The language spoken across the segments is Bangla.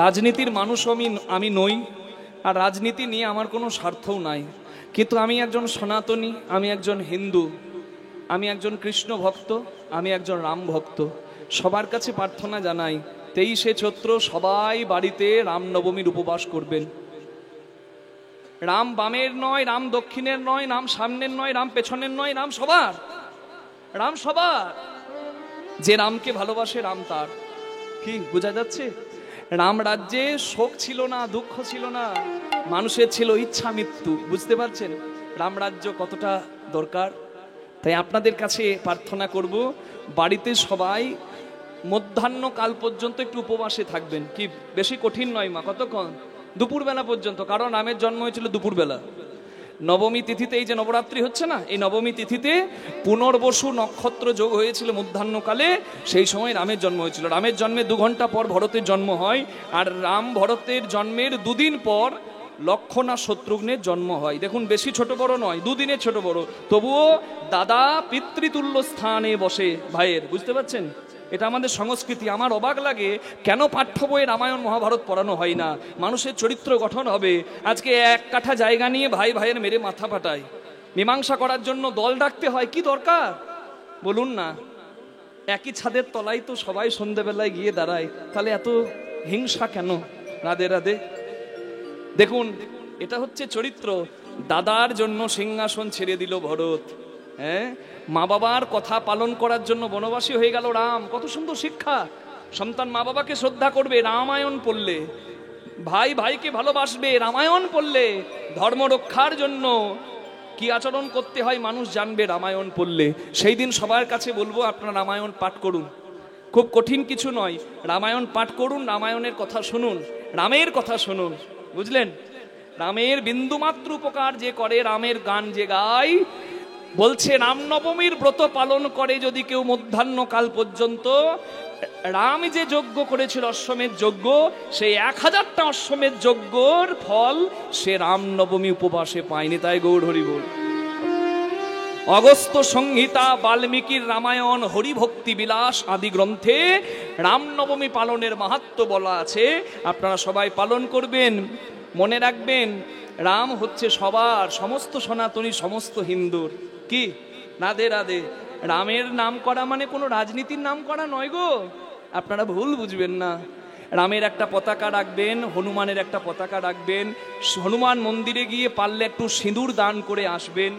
রাজনীতির মানুষ আমি নই, আর রাজনীতি নিয়ে আমার কোনো স্বার্থও নাই, কিন্তু আমি একজন সনাতনী, আমি একজন হিন্দু, আমি একজন কৃষ্ণ ভক্ত, আমি একজন রাম ভক্ত। সবার কাছে প্রার্থনা জানাই 23শে চৈত্র সবাই বাড়িতে রামনবমীর উপবাস করবেন। রাম বামের নয়, রাম দক্ষিণের নয়, রাম সামনের নয়, রাম পেছনের নয়, রাম সবার, রাম সবার। যে রামকে ভালোবাসে রাম তার। কি বোঝা যাচ্ছে? রাম রাজ্যে শোক ছিল না, দুঃখ ছিল না, মানুষের ছিল ইচ্ছা মৃত্যু। বুঝতে পারছেন রাম রাজ্য কতটা দরকার? তাই আপনাদের কাছে প্রার্থনা করব, বাড়িতে সবাই মধ্যাহ্নকাল পর্যন্ত একটু উপবাসে থাকবেন। কি বেশি কঠিন নয় মা, কতক্ষণ? দুপুরবেলা পর্যন্ত, কারণ রামের জন্ম হয়েছিল দুপুরবেলা। নবমী তিথিতে, এই যে নবরাত্রি হচ্ছে না, এই নবমী তিথিতে পুনর্বসু নক্ষত্র যোগ হয়েছিল মধ্যাহ্নকালে, সেই সময় রামের জন্ম হয়েছিল। রামের জন্মের 2 ঘন্টা পর ভরতের জন্ম হয়, আর রাম ভরতের জন্মের 2 দিন পর লক্ষণ আর শত্রুঘ্নের জন্ম হয়। দেখুন বেশি ছোট বড় নয়, 2 দিনের ছোট বড়, তবুও দাদা পিতৃতুল্য স্থানে বসে ভাইয়ের। বুঝতে পারছেন? এটা আমাদের সংস্কৃতি। আমার অবাক লাগে কেন পাঠ্য বইয়ে রামায়ণ মহাভারত পড়ানো হয় না। মানুষের চরিত্র গঠন হবে। আজকে 1 কাঠা জায়গা নিয়ে ভাই ভাইয়ের মেরে মাথা ফাটায়, মীমাংসা করার জন্য দল ডাকতে হয়। কি দরকার বলুন না? একই ছাদের তলায় তো সবাই সন্ধ্যেবেলায় গিয়ে দাঁড়ায়, তাহলে এত হিংসা কেন? রাধে রাধে। দেখুন এটা হচ্ছে চরিত্র। দাদার জন্য সিংহাসন ছেড়ে দিল ভরত, হ্যাঁ, মা বাবার কথা পালন করার জন্য বনবাসী হয়ে গেল রাম। কত সুন্দর শিক্ষা! সন্তান মা বাবাকে শ্রদ্ধা করবে রামায়ণ পড়লে, ভাই ভাইকে ভালোবাসবে রামায়ণ পড়লে, ধর্ম রক্ষার জন্য কি আচরণ করতে হয় মানুষ জানবে রামায়ণ পড়লে। সেই দিন সবার কাছে বলবো আপনারা রামায়ণ পাঠ করুন, খুব কঠিন কিছু নয়। রামায়ণ পাঠ করুন, রামায়ণের কথা শুনুন, রামের কথা শুনুন। বুঝলেন? রামের বিন্দুমাত্র উপকার যে করে, রামের গান যে গায়, বলছে রামনবমীর ব্রত পালন করে যদি কেউ মধ্যাহ্নকাল পর্যন্ত, রাম যে যজ্ঞ করেছিল অশ্বমেধ যজ্ঞ, সেই 1000টা অশ্বমেধ যজ্ঞর ফল সে রামনবমী উপবাসে পায়নি। তাই গৌর হরি বল। অগস্ত্য সংহিতা, বাল্মীকির রামায়ণ, হরিভক্তি বিলাস আদি গ্রন্থে রামনবমী পালনের মাহাত্ম্য বলা আছে। আপনারা সবাই পালন করবেন। মনে রাখবেন রাম হচ্ছে সবার, সমস্ত সনাতনী, সমস্ত হিন্দুর। কি রাধে রাধে। রামের নাম করা মানে কোনো রাজনীতির নাম করা নয় গো, আপনারা ভুল বুঝবেন না। রামের একটা পতাকা রাখবেন, হনুমানের একটা পতাকা রাখবেন, হনুমান মন্দিরে গিয়ে পারলে একটু সিঁদুর দান করে আসবেন।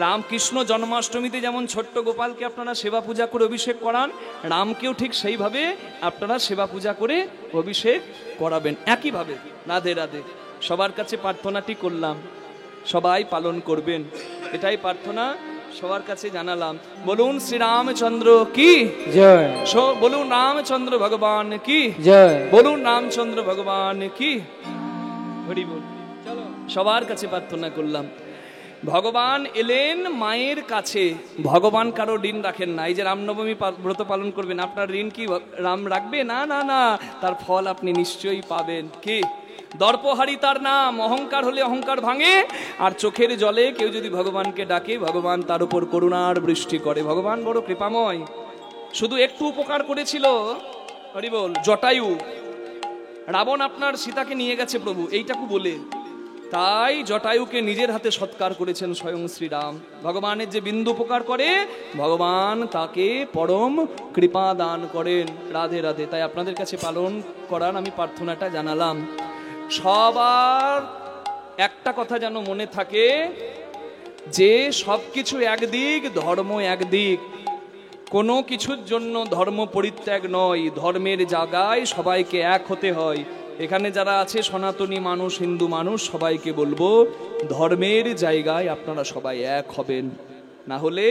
রামকৃষ্ণ জন্মাষ্টমীতে যেমন ছোট্ট গোপালকে আপনারা সেবা পূজা করে অভিষেক করান, রামকেও ঠিক সেইভাবে আপনারা সেবা পূজা করে অভিষেক করাবেন একইভাবে। রাধে রাধে। সবার কাছে প্রার্থনাটি করলাম, সবাই পালন করবেন, এটাই প্রার্থনা সবার কাছে জানালাম। বলুন শ্রীরামচন্দ্র কি জয়, বলুন রামচন্দ্র ভগবান কি জয়, বলুন রামচন্দ্র ভগবান কি হরি বল। চলো সবার কাছে প্রার্থনা করলাম। ভগবান এলেন মায়ের কাছে। ভগবান কারো ঋণ রাখেন না। এই যে রামনবমী ব্রত পালন করবেন, আপনার ঋণ কি রাম রাখবে? না না না, তার ফল আপনি নিশ্চয়ই পাবেন। কি দর্পহারি তার নাম, অহংকার হলে অহংকার ভাঙে, আর চোখের জলে কেউ যদি ভগবানকে ডাকে, ভগবান তার উপর করুণার বৃষ্টি করে। ভগবান বড় কৃপাময়। শুধু একটু উপকার করেছিল, হরি বল, জটায়ু। রাবণ আপনার সীতাকে নিয়ে গেছে প্রভু, এইটাকু বলে, তাই জটায়ুকে নিজের হাতে সৎকার করেছেন স্বয়ং শ্রীরাম। ভগবানের যে বিন্দু উপকার করে, ভগবান তাকে পরম কৃপা দান করেন। রাধে রাধে। তাই আপনাদের কাছে পালন করার আমি প্রার্থনাটা জানালাম। সবার একটা কথা যেন মনে থাকে যে সবকিছু একদিক, ধর্ম একদিক। কোনো কিছুর জন্য ধর্ম পরিত্যাগ নয়, ধর্মের জায়গায় সবাইকে এক হতে হয়। এখানে যারা আছে সনাতনী মানুষ, হিন্দু মানুষ, সবাইকে বলবো ধর্মের জায়গায় আপনারা সবাই এক হবেন, না হলে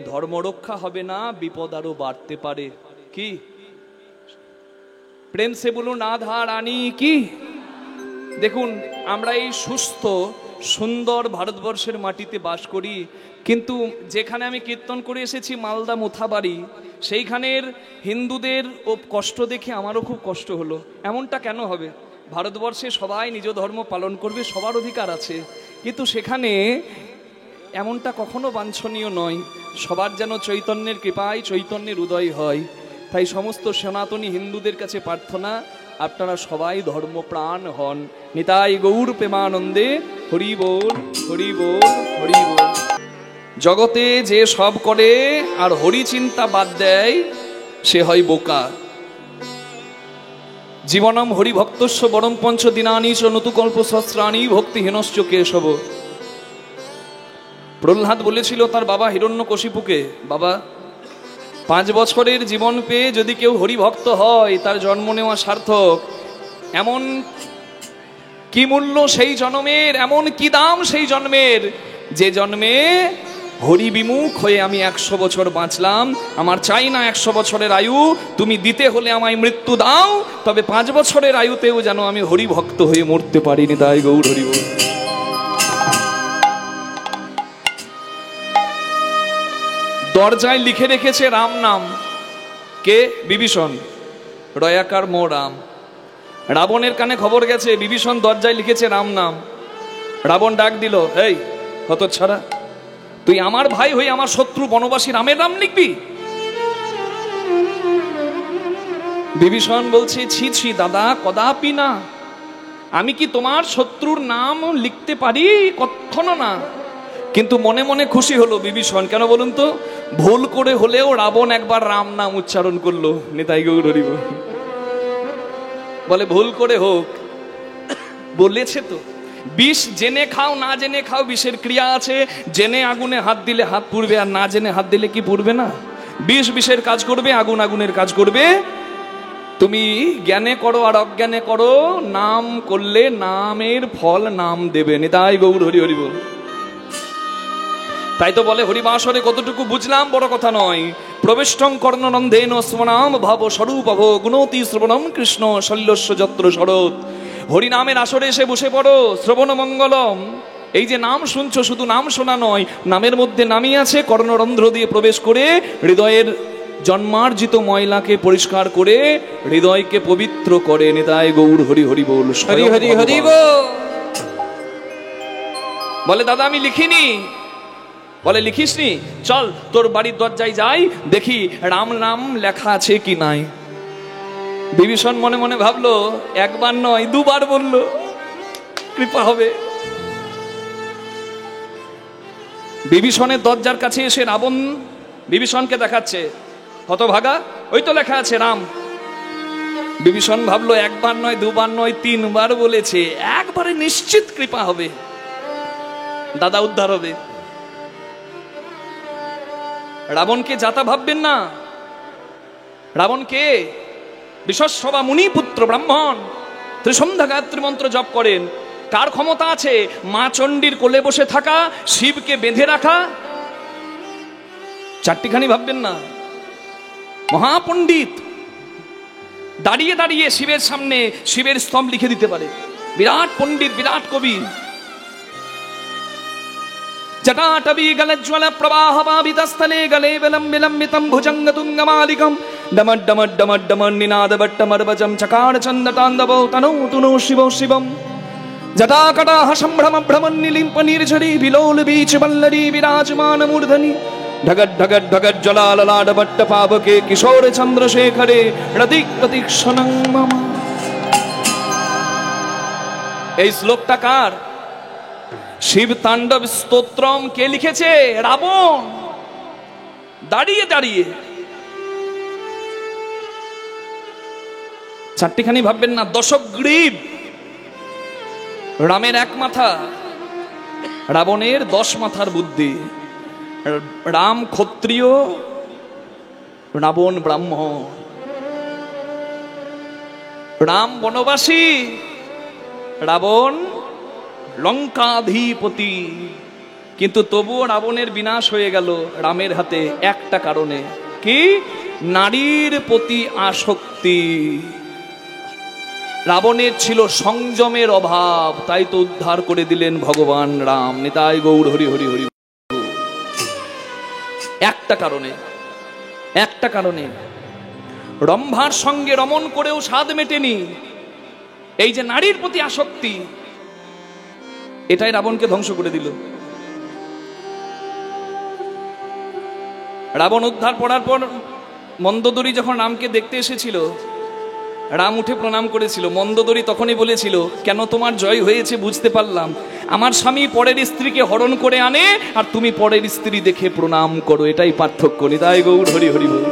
ধর্ম রক্ষা হবে না, বিপদ আরো বাড়তে পারে। কি প্রেম সে বলুন রাধা রানী কি। দেখুন আমরা এই সুস্থ সুন্দর ভারতবর্ষের মাটিতে বাস করি, কিন্তু যেখানে আমি কীর্তন করে এসেছি মালদা মোথাবাড়ি, সেইখানের হিন্দুদের ও কষ্ট দেখে আমারও খুব কষ্ট হলো। এমনটা কেন হবে? ভারতবর্ষে সবাই নিজ ধর্ম পালন করবে, সবার অধিকার আছে, কিন্তু সেখানে এমনটা কখনো বাঞ্ছনীয় নয়। সবার যেন চৈতন্যের কৃপায় চৈতন্যের উদয় হয়। তাই সমস্ত সনাতনী হিন্দুদের কাছে প্রার্থনা, আপনারা সবাই ধর্মপ্রাণ হন। নিতাই গৌর প্রেমানন্দে হরি বল, হরি বল, হরি বল। জগতে যে সব করে আর হরি চিন্তা বাদ দেয় সে হয় বোকা। জীবনম হরিভক্তস্য বরম পঞ্চ দিনানি চ নতুকল্প সহস্রাণি ভক্তিহীনশ্চ কেশব। প্রহ্লাদ বলেছিল তার বাবা হিরণ্যকশিপুকে, বাবা 5 বছরের জীবন পেয়ে যদি কেউ হরিভক্ত হয় তার জন্ম নেওয়া সার্থক। এমন কি মূল্য সেই জন্মের, এমন কি দাম সেই জন্মের, যে জন্মে হরি বিমুখ হয়ে আমি 100 বছর বাঁচলাম। আমার চাই না 100 বছরের আয়ু, তুমি দিতে হলে আমায় মৃত্যু দাও, তবে 5 বছরের আয়ুতেও যেন আমি হরিভক্ত হয়ে মরতে পারিনি। তাই গৌর হরি বল। দরজায় লিখে রেখেছে রাম নাম। কে? বিভীষণ। রয়াকার মো রাম। রাবণের কানে খবর গেছে বিভীষণ দরজায় লিখেছে রাম নাম। রাবণ ডাক দিল, এই হতচ্ছাড়া, তুই আমার ভাই হয়ে আমার শত্রু বনবাসী রামের নাম লিখবি? বিভীষণ বলছে, ছি ছি দাদা, কদাপি না। আমি কি তোমার শত্রুর নাম লিখতে পারি? কখনো না। কিন্তু মনে মনে খুশি হলো বিভীষণ। কেন বলুন তো? ভুল করে হলেও রাবণ একবার রাম নাম উচ্চারণ করলো। নিতাই গৌর হরি বল। বলে ভুল করে হোক, বলেছে তো। বিষ জেনে খাও না জেনে খাও, বিষের ক্রিয়া আছে। জেনে আগুনে হাত দিলে হাত পুড়বে, আর না জেনে হাত দিলে কি পুড়বে না? বিষ বিষের কাজ করবে, আগুন আগুনের কাজ করবে। তুমি জ্ঞানে করো আর অজ্ঞানে করো, নাম করলে নামের ফল নাম দেবে। নিতাই গৌর হরি হরি বল। তাই তো বলে হরিবাসরে কতটুকু বুঝলাম বড় কথা নয়। প্রবেষ্টং কর্ণনন্দেন স্মনাম ভাব স্বরূপ অভ গুণতি শ্রবণম কৃষ্ণ শল্যস্য যত্র শরৎ। হরিনামের আসরে এসে বসে পড়ো, শ্রবণ মঙ্গলম। এই যে নাম শুনছো, শুধু নাম শোনা নয়, নামের মধ্যে নামই আছে। কর্ণরন্ধ্র দিয়ে প্রবেশ করে হৃদয়ের জন্মার্জিত ময়লাকে পরিষ্কার করে হৃদয়কে পবিত্র করে। নিতাই গৌর হরি হরি বল। হরি হরি হরি বল। বলে দাদা আমি লিখিনি। বলে লিখিসনি? চল তোর বাড়ির দরজায় যাই, দেখি রাম নাম লেখা আছে কি নাই। বিভীষণ মনে মনে ভাবলো, একবার নয় 2 বার বললো, কৃপা হবে। বিভীষণের দরজার কাছে এসে রাবণ বিভীষণকে দেখাচ্ছে, হতভাগা, ওই তো লেখা আছে রাম। বিভীষণ ভাবলো, একবার নয় 2 বার নয় 3 বার বলেছে, একবারে নিশ্চিত কৃপা হবে, দাদা উদ্ধার হবে। রাবণকে যাতা ভাববেন না। রাবণ কে? বিশ্বসভা মুনি পুত্র ব্রাহ্মণ, ত্রিসন্ধ্যা গায়ত্রী মন্ত্র জপ করেন। কার ক্ষমতা আছে মা চণ্ডীর কোলে বসে থাকা, শিবকে বেঁধে রাখা? চারটিখানি ভাববেন না। মহাপণ্ডিত দাঁড়িয়ে দাঁড়িয়ে শিবের সামনে শিবের স্তম্ভ লিখে দিতে পারে। বিরাট পণ্ডিত, বিরাট কবি। জটাটবি গলজ্জ্বল প্রবাহ পাবিতস্থলে গলে বিলম্বিতম ভুজঙ্গ তুঙ্গমালিকম ডমড ডমড ডমড ডমড নিনাদ বট্টমর্বজম চকার চন্দ তাণ্ডব তনু তুনু শিব শিবম জটাকটাহ সম্ভ্রম ভ্রমণ নিলিম্প নির্ঝরি বিলোল বীচ বল্লরি বিরাজমান মূর্ধনি ঢগট ঢগট ঢগট জ্বলাললাড বট্ট পাবকে কিশোর চন্দ্রশেখরে রতিক প্রতীক্ষণং মম। এই শ্লোকটা কার? শিব তাণ্ডব স্তোত্রম কে লিখেছে? রাবণ। দাঁড়িয়ে দাঁড়িয়ে। চারটিখানি ভাববেন না। দশগ্রীব, রামের 1 মাথা, রাবণের 10 মাথার বুদ্ধি। রাম ক্ষত্রিয়, রাবণ ব্রাহ্মণ। রাম বনবাসী, রাবণ লঙ্কাধিপতি। কিন্তু তবুও রাবণের বিনাশ হয়ে গেল রামের হাতে একটা কারণে। কি? নারীর প্রতি আসক্তি। রাবণের ছিল সংযমের অভাব, তাই তো উদ্ধার করে দিলেন ভগবান রাম। নিতাই গৌর হরি হরি হরি। একটা কারণে, একটা কারণে। রম্ভার সঙ্গে রমণ করেও স্বাদ মেটেনি। এই যে নারীর প্রতি আসক্তি, এটাই রাবণকে ধ্বংস করে দিল। রাবণ উদ্ধার পড়ার পর মন্দোদরী যখন রামকে দেখতে এসেছিল, রাম উঠে প্রণাম করেছিল। মন্দোদরী তখনই বলেছিল, কেন তোমার জয় হয়েছে বুঝতে পারলাম। আমার স্বামী পরের স্ত্রীকে হরণ করে আনে আর তুমি পরের স্ত্রী দেখে প্রণাম করো, এটাই পার্থক্য। নিতাই গৌর হরি হরি বল।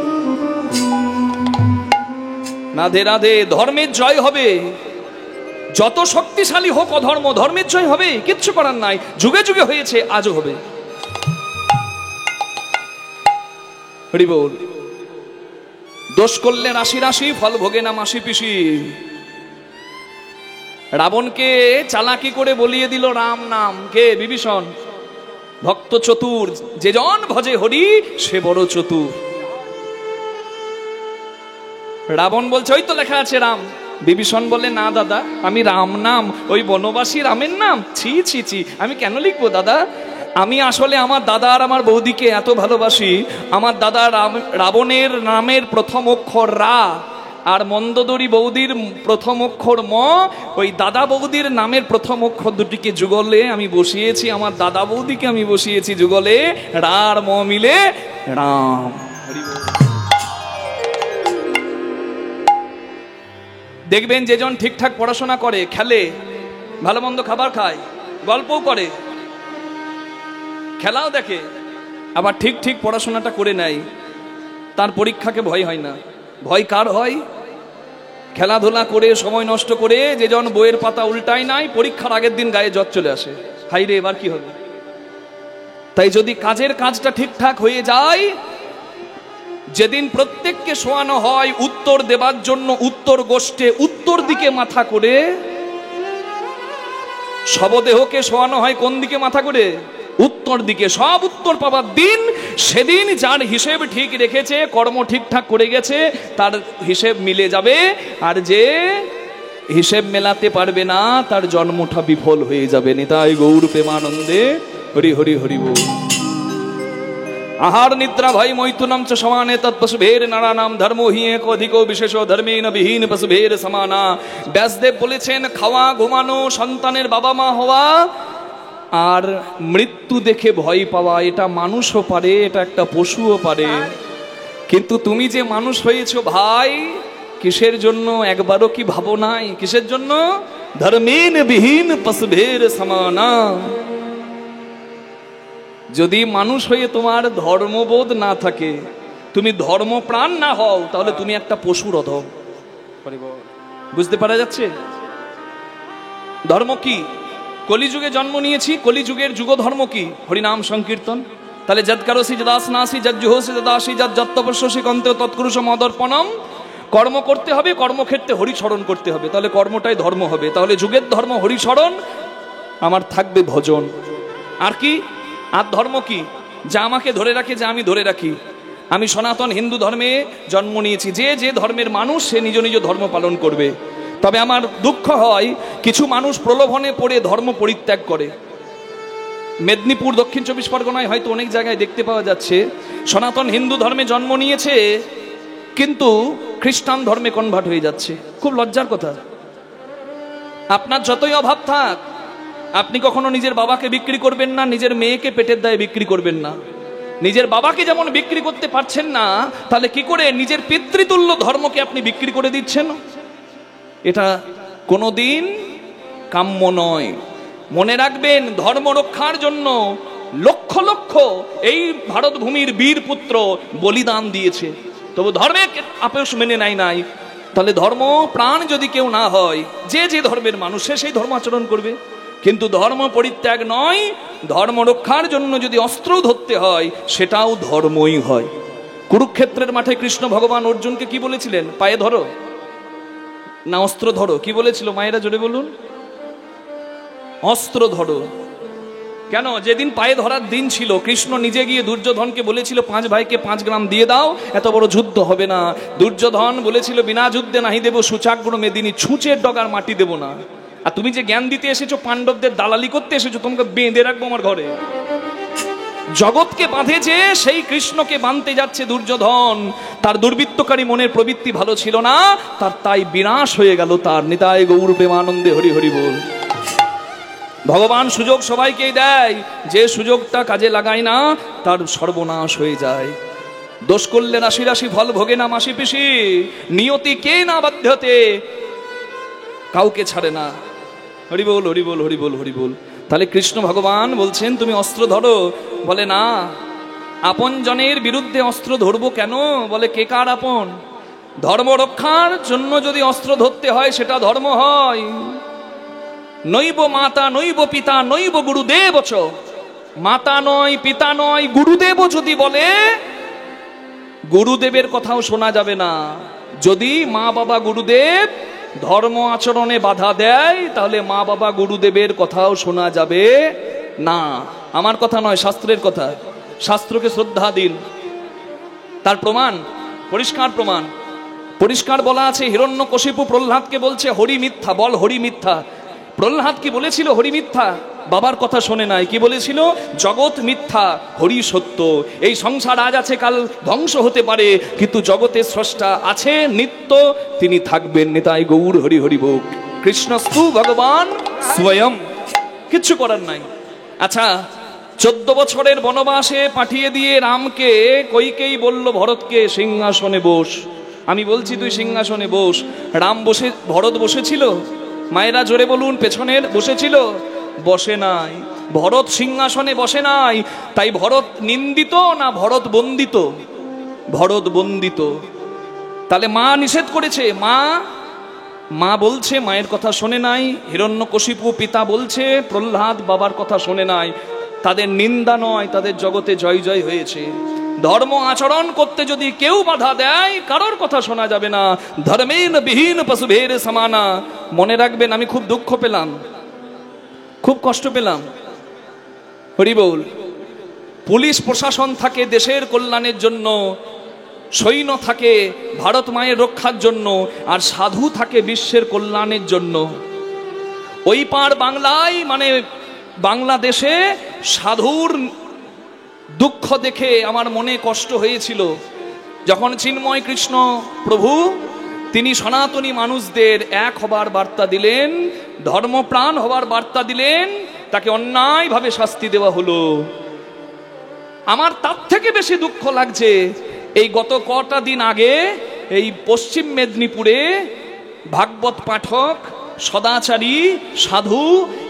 রাধে রাধে। ধর্মের জয় হবে, যত শক্তিশালী হোক অধর্ম, ধর্মের জয় হবে, কিচ্ছু করার নাই। যুগে যুগে হয়েছে, আজও হবে। হরি বল। দোষ করলে রাশি রাশি, ফল ভোগে না মাসি পিসি। রাবণকে চালাকি করে বলিয়ে দিল রাম নাম। কে? বিভীষণ। ভক্ত চতুর, যে জন ভজে হরি সে বড় চতুর। রাবণ বলছে, ওই তো লেখা আছে রাম। বিভীষণ বলে, না দাদা, আমি রাম নাম ওই বনবাসী রামের নাম, ছি ছি ছি, আমি কেন লিখবো দাদা? আমি আসলে আমার দাদা আর আমার বৌদিকে এত ভালোবাসি। আমার দাদা রাবণের নামের প্রথম অক্ষর রা, আর মন্দোদরী বৌদির প্রথম অক্ষর ম। ওই দাদা বৌদির নামের প্রথম অক্ষর দুটিকে যুগলে আমি বসিয়েছি, আমার দাদা বৌদিকে আমি বসিয়েছি যুগলে, রা আর ম মিলে রাম। দেখবেন যেজন ঠিকঠাক পড়াশোনা করে, খেলে, ভালো মন্দ খাবার খায়, গল্পও করে, খেলাও দেখে, আবার ঠিক ঠিক পড়াশোনাটা করে নেয়, তার পরীক্ষাকে ভয় হয় না। ভয় কার হয়? খেলাধুলা করে সময় নষ্ট করে যেজন বইয়ের পাতা উল্টায় নাই, পরীক্ষার আগের দিন গায়ে জ্বর চলে আসে, হাই রে এবার কি হবে। তাই যদি কাজের কাজটা ঠিকঠাক হয়ে যায়, যেদিন প্রত্যেককে শোয়ানো হয় উত্তর দেবার জন্য উত্তর গোষ্ঠে উত্তর দিকে মাথা করে, শবদেহকে শোয়ানো হয় কোন দিকে মাথা করে? উত্তর দিকে। সব উত্তর পাবার দিন সেদিন যার হিসেব ঠিক রেখেছে, কর্ম ঠিকঠাক করে গেছে, তার হিসেব মিলে যাবে। আর যে হিসেব মেলাতে পারবে না, তার জন্মটা বিফল হয়ে যাবে। নিতাই গৌর প্রেমানন্দে হরি হরি হরি বল। আহার নিদ্রা ভয় মৈথুনম চ সমানে তৎপশুভের নারানাম ধর্মো হি এক অধিকো বিশেষ ধর্মেন বিহীন পশুভের সমানা। ব্যাসদেব বলেছেন, খাওয়া, ঘুমানো, সন্তানের বাবা মা হওয়া আর মৃত্যু দেখে ভয় পাওয়া, এটা মানুষও পারে, এটা একটা পশুও পারে। কিন্তু তুমি যে মানুষ হয়েছো ভাই, কিসের জন্য একবারও কি ভাবো নাই? কিসের জন্য? ধর্মেন বিহীন পশুভের সমানা। যদি মানুষ হয়ে তোমার ধর্মবোধ না থাকে, তুমি ধর্মপ্রাণ না হও, তাহলে তুমি একটা পশুর অধম। বুঝতে পারা যাচ্ছে? ধর্ম কি? কলিযুগে জন্ম নিয়েছি, কলিযুগের যুগ ধর্ম কি? হরিনাম সংকীর্তন। তাহলে যৎকারসি যদাসনাসি যজ্জুহসি যদাসি যত্তপস্যসি কন্তে তৎকুরুষ মদর্পণম। কর্ম করতে হবে, কর্মক্ষেত্রে হরিস্মরণ করতে হবে, তাহলে কর্মটাই ধর্ম হবে। তাহলে যুগের ধর্ম হরিস্মরণ, আমার থাকবে ভজন। আর কি? আর ধর্ম কি? যা আমাকে ধরে রাখে, যা আমি ধরে রাখি। আমি সনাতন হিন্দু ধর্মে জন্ম নিয়েছি, যে যে ধর্মের মানুষ সে নিজ নিজ ধর্ম পালন করবে। তবে আমার দুঃখ হয়, কিছু মানুষ প্রলোভনে পড়ে ধর্ম পরিত্যাগ করে। মেদিনীপুর, দক্ষিণ 24 পরগনায় হয়তো অনেক জায়গায় দেখতে পাওয়া যাচ্ছে, সনাতন হিন্দু ধর্মে জন্ম নিয়েছে কিন্তু খ্রিস্টান ধর্মে কনভার্ট হয়ে যাচ্ছে। খুব লজ্জার কথা। আপনার যতই অভাব থাক, আপনি কখনো নিজের বাবাকে বিক্রি করবেন না, নিজের মেয়েকে পেটের দায়ে বিক্রি করবেন না। নিজের বাবাকে যেমন বিক্রি করতে পারছেন না, তাহলে কি করে নিজের পিতৃতুল্য ধর্মকে আপনি বিক্রি করে দিচ্ছেন? এটা কোনোদিন কাম্য নয়। মনে রাখবেন, ধর্ম রক্ষার জন্য লক্ষ লক্ষ এই ভারত ভূমির বীর পুত্র বলিদান দিয়েছে, তবু ধর্মের আপোষ মেনে নাই। তাহলে ধর্ম প্রাণ যদি কেউ না হয়, যে যে ধর্মের মানুষ সে সেই ধর্ম আচরণ করবে। কিন্তু ধর্ম পরিত্যাগ নয়, ধর্ম রক্ষার জন্য যদি অস্ত্র ধরতে হয়, সেটাও ধর্মই হয়। কুরুক্ষেত্রের মাঠে কৃষ্ণ ভগবান অর্জুনকে কি বলেছিলেন? পায়ে ধরো না অস্ত্র ধরো? কি বলেছিল? মায়েরা জোরে বলুন। অস্ত্র ধরো। কেন? যেদিন পায়ে ধরার দিন ছিল, কৃষ্ণ নিজে গিয়ে দুর্যোধনকে বলেছিল 5 ভাইকে 5 গ্রাম দিয়ে দাও, এত বড় যুদ্ধ হবে না। দুর্যোধন বলেছিল, বিনা যুদ্ধে নাহি দেব সুচাগ্র মেদিনী, ছুঁচের ডগার মাটি দেব না। আর তুমি যে জ্ঞান দিতে এসেছো, পাণ্ডবদের দালালি করতে এসেছো, তোমাকে বেঁধে রাখবো আমার ঘরে। জগৎকে বাঁধেছে, সেই কৃষ্ণকে বাঁধতে যাচ্ছে দুর্যোধন। তার দুর্বৃত্তকারী মনের প্রবৃত্তি ভালো ছিল না, তাই বিনাশ হয়ে গেল তার। নিতাই গৌর প্রেমানন্দে হরি হরি বল। ভগবান সুযোগ সবাইকেই দেয়, যে সুযোগটা কাজে লাগায় না তার সর্বনাশ হয়ে যায়। দোষ করলে রাশি রাশি ফল ভোগে না মাসি পিসি, নিয়তি কে না বাধ্যতে, কাউকে ছাড়ে না। হরি বল হরি বল হরি বল হরি বল। তাহলে কৃষ্ণ ভগবান বলছেন তুমি অস্ত্র ধরো। বলে না, আপন জনের বিরুদ্ধে অস্ত্র ধরবো কেন? বলে কে কার আপন? ধর্ম রক্ষার জন্য যদি অস্ত্র ধরতে হয় সেটা ধর্ম হয়। নৈব মাতা নৈব পিতা নৈব গুরুদেব চ, মাতা নয় পিতা নয় গুরুদেব যদি বলে, গুরুদেবের কথাও শোনা যাবে না। যদি মা বাবা গুরুদেব ধর্ম আচরণে বাধা দেয় তাহলে মা বাবা গুরুদেবের কথাও শোনা যাবে না। আমার কথা নয়, শাস্ত্রের কথা। শাস্ত্রকে শ্রদ্ধা দিন। তার প্রমাণ, পরিষ্কার প্রমাণ, পরিষ্কার বলা আছে। হিরণ্যকশিপু প্রহ্লাদকে বলছে হরি মিথ্যা, বল হরি মিথ্যা। প্রহ্লাদ কি বলেছিল? হরি মিথ্যা। বাবার কথা শোনে নাই। কি বলেছিল? জগৎ মিথ্যা, হরি সত্য। এই সংসার আজ আছে কাল ধ্বংস হতে পারে, কিন্তু জগতের স্রষ্টা আছে নিত্য, তিনি থাকবেন। নিতাই গৌর হরি হরি বল। কৃষ্ণস্তু ভগবান স্বয়ং, কিচ্ছু করার নাই। আচ্ছা, 14 বছরের বনবাসে পাঠিয়ে দিয়ে রামকে কইকেই বলল ভরতকে সিংহাসনে বস। আমি বলছি তুই সিংহাসনে বস। রাম বসে, ভরত বসেছিল? মায়েরা জোরে বলুন, পেছনের বসেছিল? বসে নাই। ভরত সিংহাসনে বসে নাই। তাই ভরত নিন্দিত না ভরত বন্দিত? ভরত বন্দিত। তাহলে মা নিষেধ করেছে, মা বলছে মায়ের কথা শোনে নাই। হিরণ্যকশিপু পিতা বলছে প্রহ্লাদ বাবার কথা শোনে নাই। তাদের নিন্দা নয়, তাদের জগতে জয় জয় হয়েছে। ধর্ম আচরণ করতে যদি কেউ বাধা দেয়, কারোর কথা শোনা যাবে না। ধর্মেন বিহীন পশুভের সমানা। মনে রাখবেন, আমি খুব দুঃখ পেলাম, খুব কষ্ট পেলাম। হরি বল। পুলিশ প্রশাসন থাকে দেশের কল্যাণের জন্য, সৈন্য থাকে ভারত মায়ের রক্ষার জন্য, আর সাধু থাকে বিশ্বের কল্যাণের জন্য। ওই পার বাংলায়, মানে বাংলাদেশে সাধুর দুঃখ দেখে আমার মনে কষ্ট হয়েছিল। যখন চিন্ময় কৃষ্ণ প্রভু তিনি সনাতনী মানুষদের এক হবার বার্তা দিলেন, ধর্মপ্রাণ হবার বার্তা দিলেন, তাকে অন্যায়ভাবে শাস্তি দেওয়া হলো। আমার তার থেকে বেশি দুঃখ লাগছে, এই গত কটা দিন আগে এই পশ্চিম মেদিনীপুরে ভাগবত পাঠক, সদাচারী, সাধু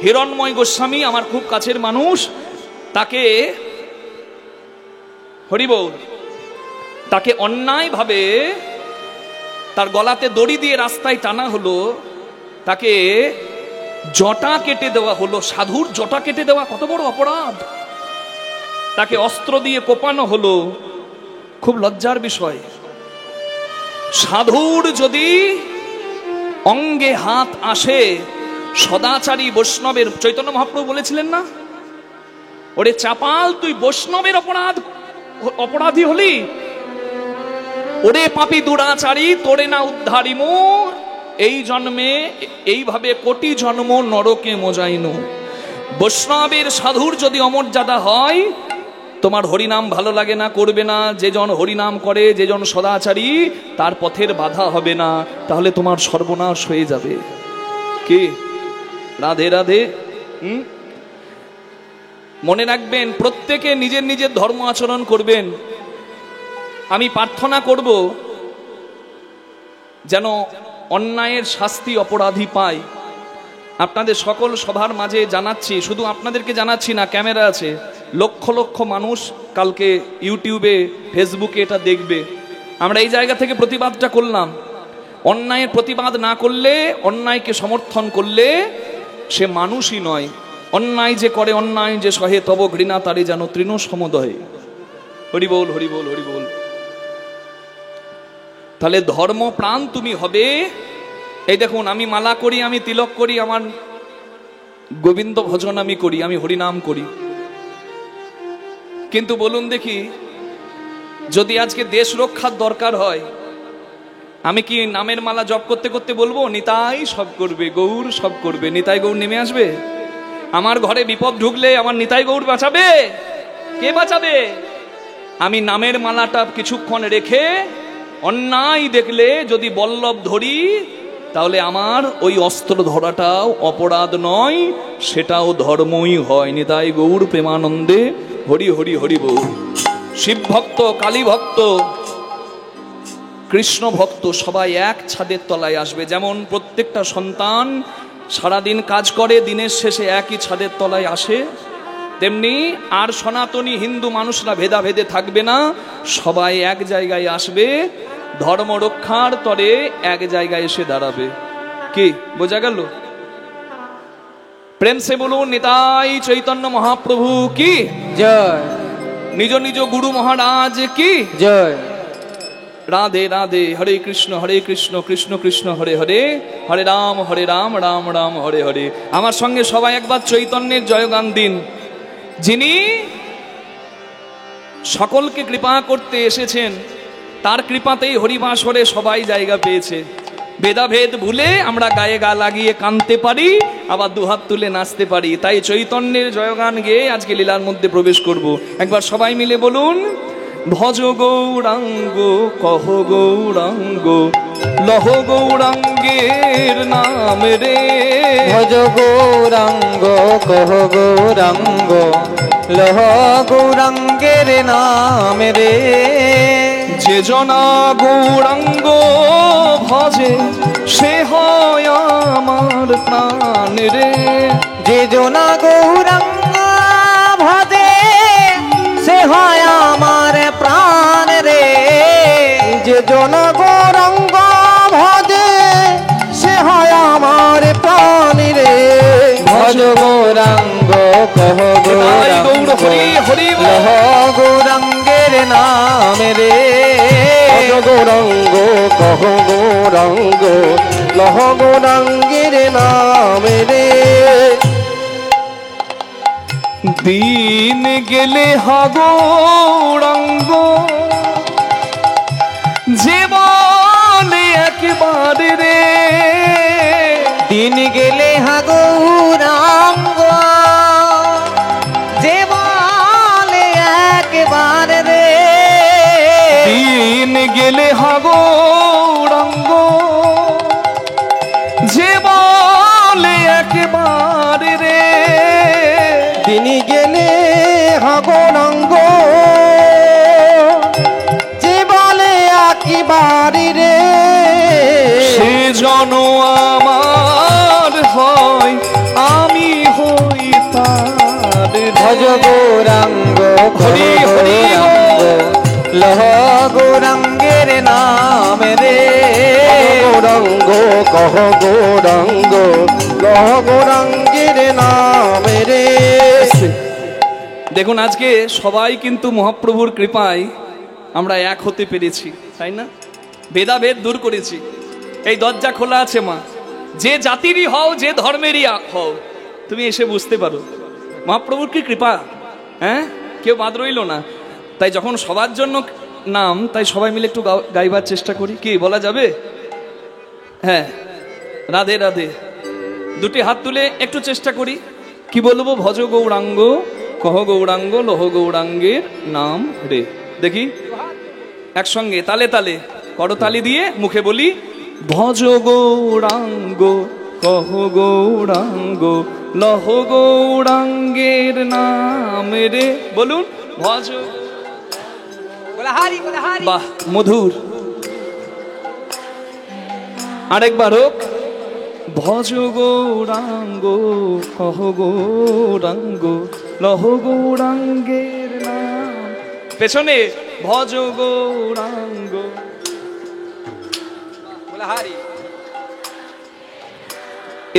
হিরণ্ময় গোস্বামী, আমার খুব কাছের মানুষ, তাকে হরিবল, তাকে অন্যায়ভাবে তার গলাতে দড়ি দিয়ে রাস্তায় টানা হলো, তাকে জটা কেটে দেওয়া হলো। সাধুর জটা কেটে দেওয়া কত বড় অপরাধ। তাকে অস্ত্র দিয়ে কোপানো হলো। খুব লজ্জার বিষয়। সাধুর যদি অঙ্গে হাত আসে, সদাচারী বৈষ্ণবের, চৈতন্য মহাপ্রভু বলেছিলেন না, ওরে চাপাল তুই বৈষ্ণবের অপরাধী হলি, ওরে পাপী দুরাচারী তোরে না উদ্ধারিমু, এই জন্মে এইভাবে কোটি জন্ম নরকে মোজাইনু। বৈষ্ণবের সাধুর যদি অমর্যাদা হয়, তোমার হরিনাম ভালো লাগে না, করবে না, যে জন হরিনাম করে, যে জন সদাচারী, তার পথের বাধা হবে না, তাহলে তোমার সর্বনাশ হয়ে যাবে। কে? রাধে রাধে। মনে রাখবেন, প্রত্যেকে নিজের নিজের ধর্ম আচরণ করবেন। আমি প্রার্থনা করব যেন অন্যায়ের শাস্তি অপরাধী পায়। আপনাদের সকল সভার মাঝে জানাচ্ছি, শুধু আপনাদেরকে জানাচ্ছি না, ক্যামেরা আছে, লক্ষ লক্ষ মানুষ কালকে ইউটিউবে ফেসবুকে এটা দেখবে। আমরা এই জায়গা থেকে প্রতিবাদটা করলাম। অন্যায়ের প্রতিবাদ না করলে, অন্যায়কে সমর্থন করলে সে মানুষই নয়। অন্যায় যে করে, অন্যায় যে সহে, তব ঘৃণা তারে যেন তৃণ সমুদয়। হরি বল হরি বল হরি বল। তাহলে ধর্ম প্রাণ তুমি হবে। এই দেখুন, আমি মালা করি, আমি তিলক করি, আমার গোবিন্দ ভজন আমি করি, আমি হরিনাম করি, কিন্তু বলুন দেখি, যদি আজকে দেশ রক্ষার দরকার হয়, আমি কি নামের মালা জপ করতে করতে বলবো নিতাই সব করবে, গৌর সব করবে, নিতাই গৌর নেমে আসবে? আমার ঘরে বিপদ ঢুকলে আমার নিতাই গৌর বাঁচাবে? কে বাঁচাবে? আমি নামের মালাটা কিছুক্ষণ রেখে অন্যায় দেখলে যদি বল্লভ ধরি, তাহলে আমার ওই অস্ত্র ধরাটাও অপরাধ নয়, সেটাও ধর্মই হয়। নিতাই গৌর প্রেমানন্দে হরি হরি হরি বল। শিব ভক্ত, কালী ভক্ত, কৃষ্ণ ভক্ত সবাই এক ছাদের তলায় আসবে। যেমন প্রত্যেকটা সন্তান সারাদিন কাজ করে, দিনের শেষে একই ছাদের তলায় আসে, তেমনি আর সনাতনী হিন্দু মানুষরা ভেদাভেদে থাকবে না, সবাই এক জায়গায় আসবে, ধর্ম রক্ষার তরে এক জায়গায় এসে দাঁড়াবে। কি বোঝা গেল? প্রেম সে বলুন নিতাই চৈতন্য মহাপ্রভু কি জয়, নিজ নিজ গুরু মহারাজ কি জয়। রাধে রাধে, হরে কৃষ্ণ কৃষ্ণ কৃষ্ণ হরে হরে, হরে রাম রাম রাম হরে হরে। আমার সঙ্গে সবাই একবার চৈতন্যের জয়গান দিন। যিনি সকলকে কৃপা করতে এসেছেন, তার কৃপাতেই হরিবাসরে সবাই জায়গা পেয়েছে। ভেদাভেদ ভুলে আমরা গায়ে গা লাগিয়ে কাঁদতে পারি, আবার দুহাত তুলে নাচতে পারি। তাই চৈতন্যের জয়গান গেয়ে আজকে লীলার মধ্যে প্রবেশ করব। একবার সবাই মিলে বলুন, ভজ গৌরাঙ্গ কহ গৌরাঙ্গ লহ গৌরাঙ্গের নাম রে। ভজ গৌরাঙ্গ কহ গৌরাঙ্গ লহ গৌরাঙ্গের নাম রে। যে জনা গৌরাঙ্গ ভজে সে হয় আমার প্রাণ রে। যে জনা গৌরাঙ্গ ভজে সে হয় আমার প্রাণ রে। যে জনা গৌরাঙ্গ ভজে সে হয় আমার প্রাণ রে। ভজ গৌরাঙ্গ কহ গৌরাঙ্গ লহ গৌরাঙ্গের নাম রে। ভজ গৌরাঙ্গ কহ গৌরাঙ্গ লহ গৌরাঙ্গের নাম রে। দিন গেলে হাগৌরাঙ্গ যে বলে একবারে রে। দিন গেলে হাগৌরাঙ্গ যে বলে একবার রে। দিন গেলে হাগৌরাঙ্গ যে বলে একবারে রে। দিন গেলে হাগৌরাঙ্গ যে বলে একবার রে। সে জন আমার হয় আমি হই তার। ভজ গৌরাঙ্গ হরি হরি লহ গৌরাঙ্গের নাম রে। গৌরাঙ্গ কহ গৌরাঙ্গ লহ গৌরাঙ্গের নাম রে। দেখুন আজকে সবাই কিন্তু মহাপ্রভুর কৃপায় আমরা এক হতে পেরেছি, তাই না? ভেদাভেদ দূর করেছি। এই দরজা খোলা আছে মা, যে জাতিরই হও, যে ধর্মেরই হও, তুমি এসে বুঝতে পারো মহাপ্রভুর কি কৃপা। হ্যাঁ, কেউ বাদ রইল না। তাই যখন সবার জন্য নাম, তাই সবাই মিলে একটু গাইবার চেষ্টা করি। কি বলা যাবে? হ্যাঁ, রাধে রাধে। দুটি হাত তুলে একটু চেষ্টা করি। কি বলবো? ভজ গৌরাঙ্গ কহ গৌরাঙ্গ লহ গৌরাঙ্গের নাম রে। দেখি একসঙ্গে তালে তালে করতালি দিয়ে মুখে বলি, ভজ গৌরাঙ্গ কহ গৌরাঙ্গ লহ গৌরাঙ্গের নাম রে। বলুন, ভজ। বাহ, মধুর। আরেকবার হোক, ভজ গৌরাঙ্গ কহ গৌরাঙ্গ লহ গৌরাঙ্গের নাম। পেছনে ভজ গৌরাঙ্গ।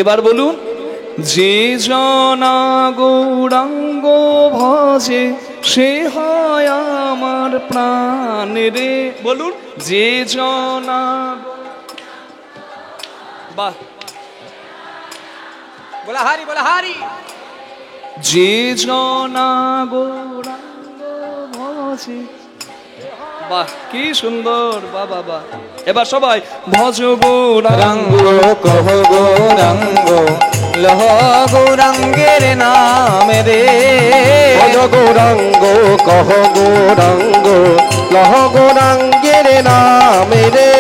এবার বলুন, যে জনা গৌরাঙ্গ ভজে সে হয় আমার প্রাণ রে। বলুন, যে জনা। বাহ, বলা হারি বলা হারি। যে জনা গৌরাঙ্গ ভজে। বাহ, কি সুন্দর। বাহ বাহ বাহ। এবার সবাই ভজ গৌরাঙ্গ কহ গৌরাঙ্গ লহ গৌরাঙ্গের নাম রে। ভজ গৌরাঙ্গ কহ গৌরাঙ্গ লহ গৌরাঙ্গের নাম রে।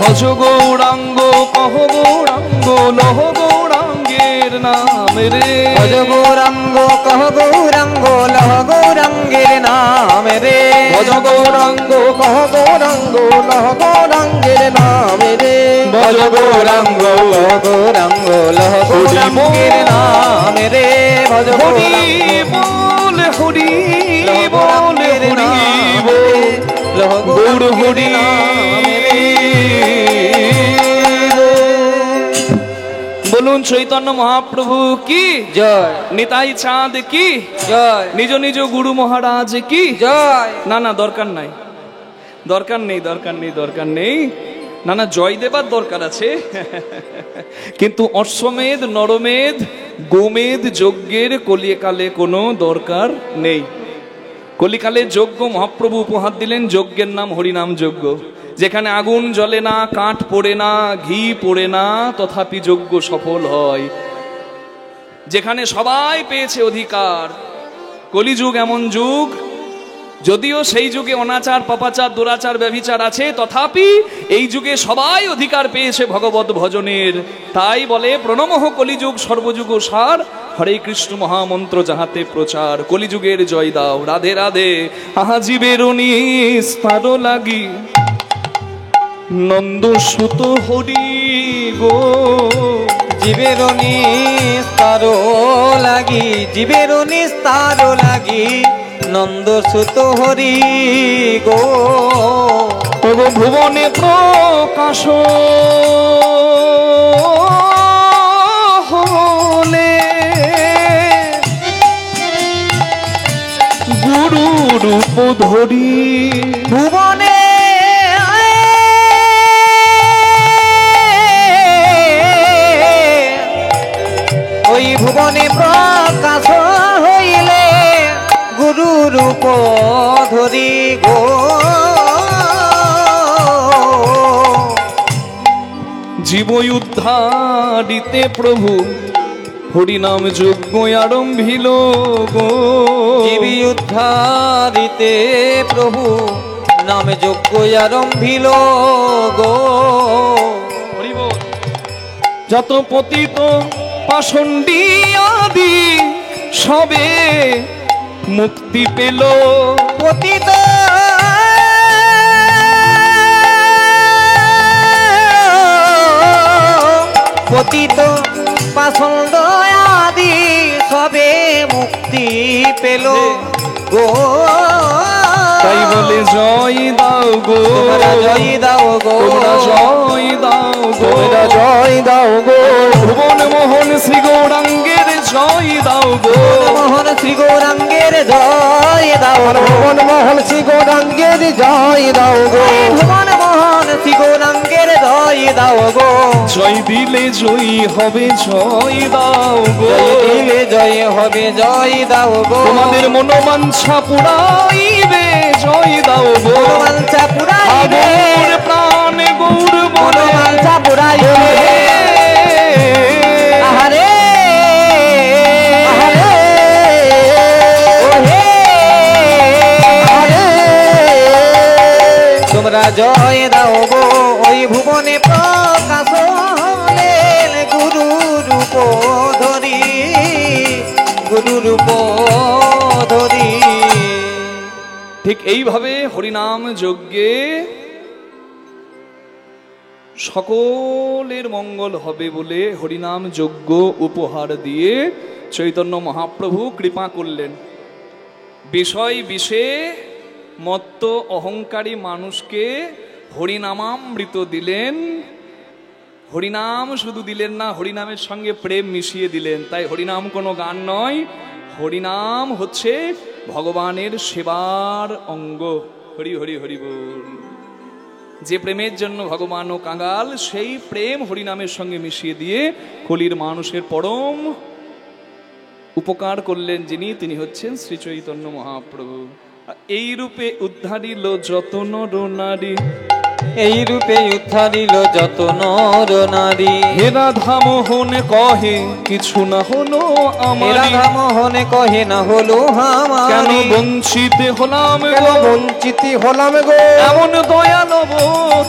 ভজ গৌরাঙ্গ কহ গৌরাঙ্গ লহ গৌরাঙ্গের নাম রে ভজ গৌরাঙ্গ কহ গৌরাঙ্গ লহ গৌরাঙ্গের নাম রে ভজ গৌরাঙ্গ কহ গৌরাঙ্গ লহ গৌরাঙ্গের নাম রে ভজ গৌরাঙ্গ কহ গৌরাঙ্গ লহ গৌরাঙ্গের নাম রে ভজ হরি গৌরাঙ্গ বল হরি বল হরি বল লহ গৌর হরি বলুন চৈতন্য মহাপ্রভু কি জয় নিতাই চাঁদ কি জয় নিজ নিজ গুরু মহারাজ কি জয় না না দরকার নাই দরকার নেই দরকার নেই দরকার নেই না না জয় দেবার দরকার আছে কিন্তু অশ্বমেধ নরমেধ গোমেধ যজ্ঞের কলিকালে কোনো দরকার নেই কলিকালে যজ্ঞ মহাপ্রভু উপহার দিলেন যজ্ঞের নাম হরিনাম যজ্ঞ যেখানে আগুন জ্বলে না কাঠ পড়ে না ঘি পড়ে না তথাপি যজ্ঞ সফল হয় যেখানে সবাই পেয়েছে অধিকার কলিযুগ এমন যুগ যদিও সেই যুগে অনাচার পাপাচার দুরাচার ব্যভিচার আছে তথাপি এই যুগে সবাই অধিকার পেয়েছে ভগবত ভজনের তাই বলে প্রণমঃ কলিযুগ সর্বযুগ সার হরে কৃষ্ণ মহামন্ত্র যাহাতে প্রচার কলিযুগের জয় দাও রাধে রাধে আহা জীবের নিস্তার লাগি নন্দ সুত হরি গো জীবের নিস্তার লাগি জীবের নিস্তার লাগি নন্দ সুত হরি গো ভুবনে প্রকাশ হলে গুরু রূপ ধরি ভুবনে ওই ভুবনে প্রকাশ হইলে গুরু রূপ ধরি গো জীব উদ্ধারিতে প্রভু হরিনাম যজ্ঞ আরম্ভিল গো জীবী উদ্ধারিতে প্রভু নামে যজ্ঞ আরম্ভিল গো যত পতিত পাষণ্ডী আদি সবে মুক্তি পেল পতিত পতিত পাষণ্ড আদি সবে মুক্তি পেল গো তাই বলে জয় দাও গো তোমরা জয় দাও গো তোমরা জয় দাও গো তোমরা জয় দাও গো ভুবন মোহন শ্রী গৌরাঙ্গের জয় দাও গো মোহন শ্রী গৌরাঙ্গের জয় দাও ভুবন মোহন শ্রী গৌরাঙ্গের জয় দাও গো ভুবন মোহন শ্রী গৌরাঙ্গের জয় দাও গো জয় দিলে জয়ী হবে জয় দাও গো জয় দিলে জয় হবে জয় দাও গো তোমাদের মনোবাঞ্ছা পুরাইবে জয় দাও গো মনোবাঞ্ছা পুরাইবে গৌর প্রাণ গৌর বলে মনোবাঞ্ছা পুরাইবে আহারে আহারে ওহে আহারে তোমরা জয় দাও গো ওই ভুবনে প্রকাশ হলেন গুরু রূপ ধরি গুরু রূপ ধরি ঠিক এইভাবে হরিনাম যজ্ঞে সকলের মঙ্গল হবে বলে হরিনাম যজ্ঞ উপহার দিয়ে চৈতন্য মহাপ্রভু কৃপা করলেন বিষয় বিষে মত্ত অহংকারী মানুষকে হরিনামামৃত দিলেন হরিনাম শুধু দিলেন না হরিনামের সঙ্গে প্রেম মিশিয়ে দিলেন তাই হরিনাম কোনো গান নয় হরিনাম হচ্ছে ভগবানের সেবার অঙ্গ হরি হরি হরি বল যে প্রেমের জন্য ভগবান ও কাঙ্গাল সেই প্রেম হরিনামের সঙ্গে মিশিয়ে দিয়ে কলির মানুষের পরম উপকার করলেন যিনি তিনি হচ্ছেন শ্রী চৈতন্য মহাপ্রভু এই রূপে উদ্ধারিল যত নর নারী এই রূপে উদ্ধারিল যত নর নারী হে রাধা মোহন কহে কিছু না হলো আমার রাধা মোহনে কহে না হলো আমার কেন বঞ্চিত হলাম কেন গো বঞ্চিত হলাম গো এমন দয়াল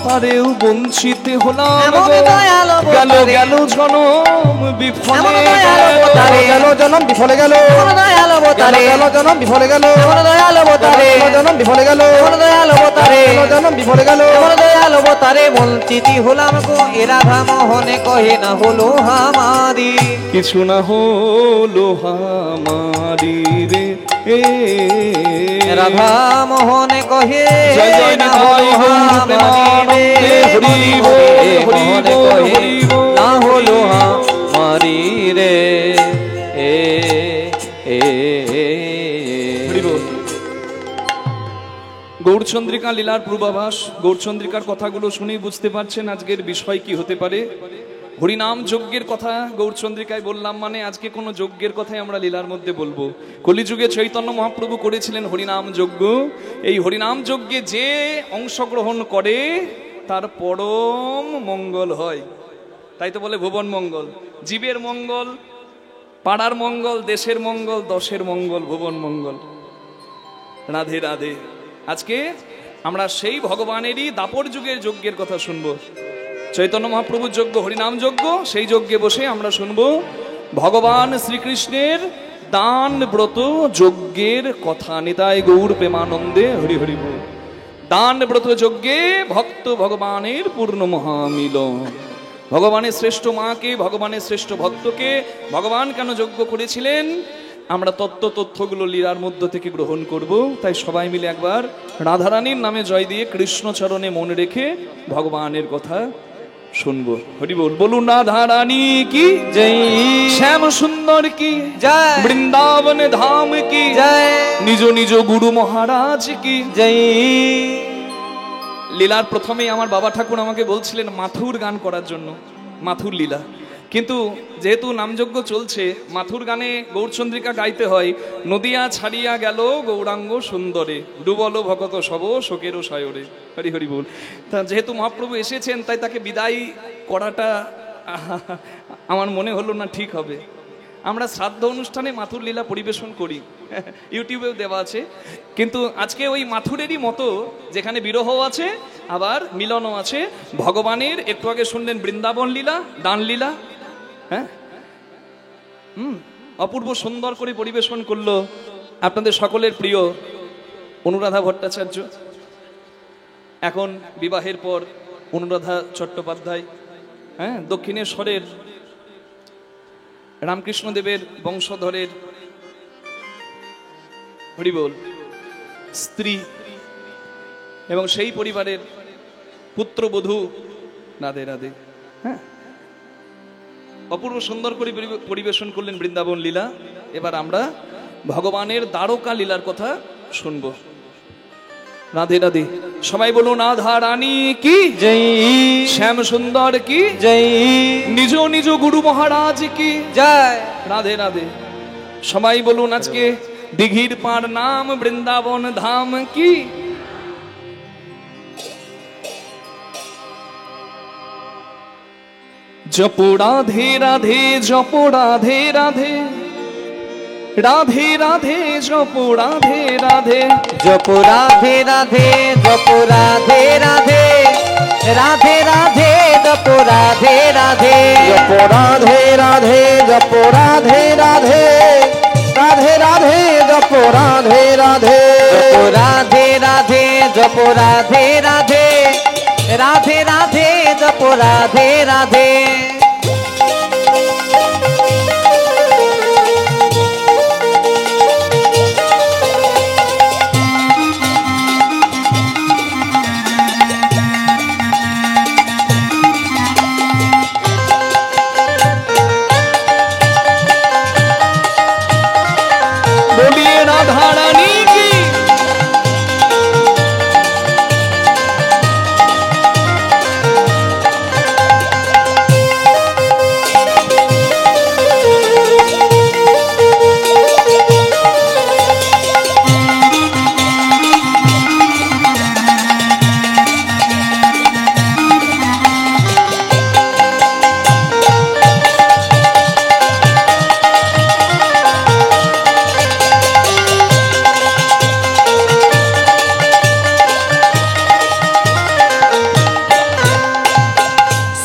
তারেও বঞ্চিত হলাম এমন গো দয়াল গেল অবতারে। গেল জনম বিফলে এমন দয়াল অবতারে জনম বিফলে গেল এমন দয়াল অবতারে গেল জনম বিফলে গেল এমন দয়াল অবতারে জনম বিফলে গেল এমন দয়াল অবতারে জনম বিফলে গেল এমন দয়াল অবতারে বঞ্চিতি হলাম গো এ রাধা মোহনে কহে না হলো হামারি কিছু না হলো হামারি রে রাধা মোহনে কহে জয় জয় না নিতাই হলো গৌর হামারি রে প্রেমানন্দে, হরি বল, হরি মোহনে বল, কহে হরি বল। না হলো হামারি রে এ এ হরি বল। গৌরচন্দ্রিকা লীলার পূর্বাভাস, গৌরচন্দ্রিকার কথাগুলো শুনেই বুঝতে পারছেন আজকের বিষয় কি হতে পারে। হরিনাম যজ্ঞের কথা গৌরচন্দ্রিকায় বললাম, মানে আজকে কোনো যজ্ঞের কথাই আমরা লীলার মধ্যে বলবো। কলিযুগে চৈতন্য মহাপ্রভু করেছিলেন হরিনাম যজ্ঞ। এই হরিনাম যজ্ঞে যে অংশগ্রহণ করে তার পরম মঙ্গল হয়। তাই তো বলে ভুবন মঙ্গল, জীবের মঙ্গল, পাড়ার মঙ্গল, দেশের মঙ্গল, দশের মঙ্গল, ভুবন মঙ্গল। রাধে রাধে। আজকে আমরা সেই ভগবানেরই দাপর যুগের যজ্ঞের কথা শুনবো। চৈতন্য মহাপ্রভুর যজ্ঞ হরিনাম যজ্ঞ, সেই যজ্ঞে বসে আমরা শুনবো ভগবান শ্রীকৃষ্ণের দান ব্রত যজ্ঞের কথা। নিতাই গৌর প্রেমানন্দে হরি হরি বল। দান ব্রত যজ্ঞে ভক্ত ভগবানের পূর্ণ মহামিলন। ভগবানের শ্রেষ্ঠ মাকে, ভগবানের শ্রেষ্ঠ ভক্তকে ভগবান কেন যজ্ঞ করেছিলেন, আমরা তথ্যগুলো লীলার মধ্য থেকে গ্রহণ করব। তাই সবাই মিলে একবার রাধারানীর নামে জয় দিয়ে কৃষ্ণচরণে মনে রেখে ভগবানের কথা শুনবো। হরি বল। বলুন রাধারানী কি জয়, শ্যাম সুন্দর কি জয়, বৃন্দাবন ধাম কি জয়, নিজ নিজ গুরু মহারাজ কি জয়। লীলার প্রথমেই আমার বাবা ঠাকুর আমাকে বলছিলেন মাথুর গান করার জন্য, মাথুর লীলা। কিন্তু যেহেতু নামযজ্ঞ চলছে, মাথুর গানে গৌরচন্দ্রিকা গাইতে হয়। নদিয়া ছাড়িয়া গেল গৌরাঙ্গ সুন্দরে, ডুবল ভকত সব শোকেরও সায়রে। হরি হরি বল। তা যেহেতু মহাপ্রভু এসেছেন, তাই তাকে বিদায় করাটা আমার মনে হলো না ঠিক হবে। আমরা শ্রাদ্ধ অনুষ্ঠানে মাথুর লীলা পরিবেশন করি, ইউটিউবেও দেওয়া আছে। কিন্তু আজকে ওই মাথুরেরই মতো, যেখানে বিরহ আছে আবার মিলনও আছে। ভগবানের একটু আগে শুনলেন বৃন্দাবন লীলা, দান লীলা, হ্যাঁ, অপূর্ব সুন্দর করে পরিবেশন করলো আপনাদের সকলের প্রিয় অনুরাধা ভট্টাচার্য। এখন বিবাহের পর অনুরাধা চট্টোপাধ্যায়, হ্যাঁ, দক্ষিণেশ্বরের রামকৃষ্ণদেবের বংশধরের হরিবোল স্ত্রী এবং সেই পরিবারের পুত্রবধূ। রাধে রাধে। হ্যাঁ, অপূর্ব সুন্দর করে পরিবেশন করলেন বৃন্দাবন লীলা। এবার আমরা ভগবানের দ্বারকা লীলার কথা শুনব। রাধে রাধে। সবাই বলুন রাধা রানী কি জয়, শ্যাম সুন্দর কি জয়, নিজ নিজ গুরু মহারাজ কি জয়। রাধে রাধে। সবাই বলুন আজকে দিঘির পার নাম বৃন্দাবন ধাম কি। জপ রাধে রাধে, জপ রাধে রাধে, রাধে রাধে জপ রাধে রাধে, জপ রাধে রাধে, জপ রাধে রাধে, রাধে রাধে জপ রাধে রাধে, জপ রাধে রাধে, জপ রাধে রাধে, রাধে রাধে জপ রাধে রাধে, জপ রাধে রাধে, জপ রাধে রাধে, রাধে রাধে জপ রাধে রাধে। বলিয়ে রাধা রানী কি।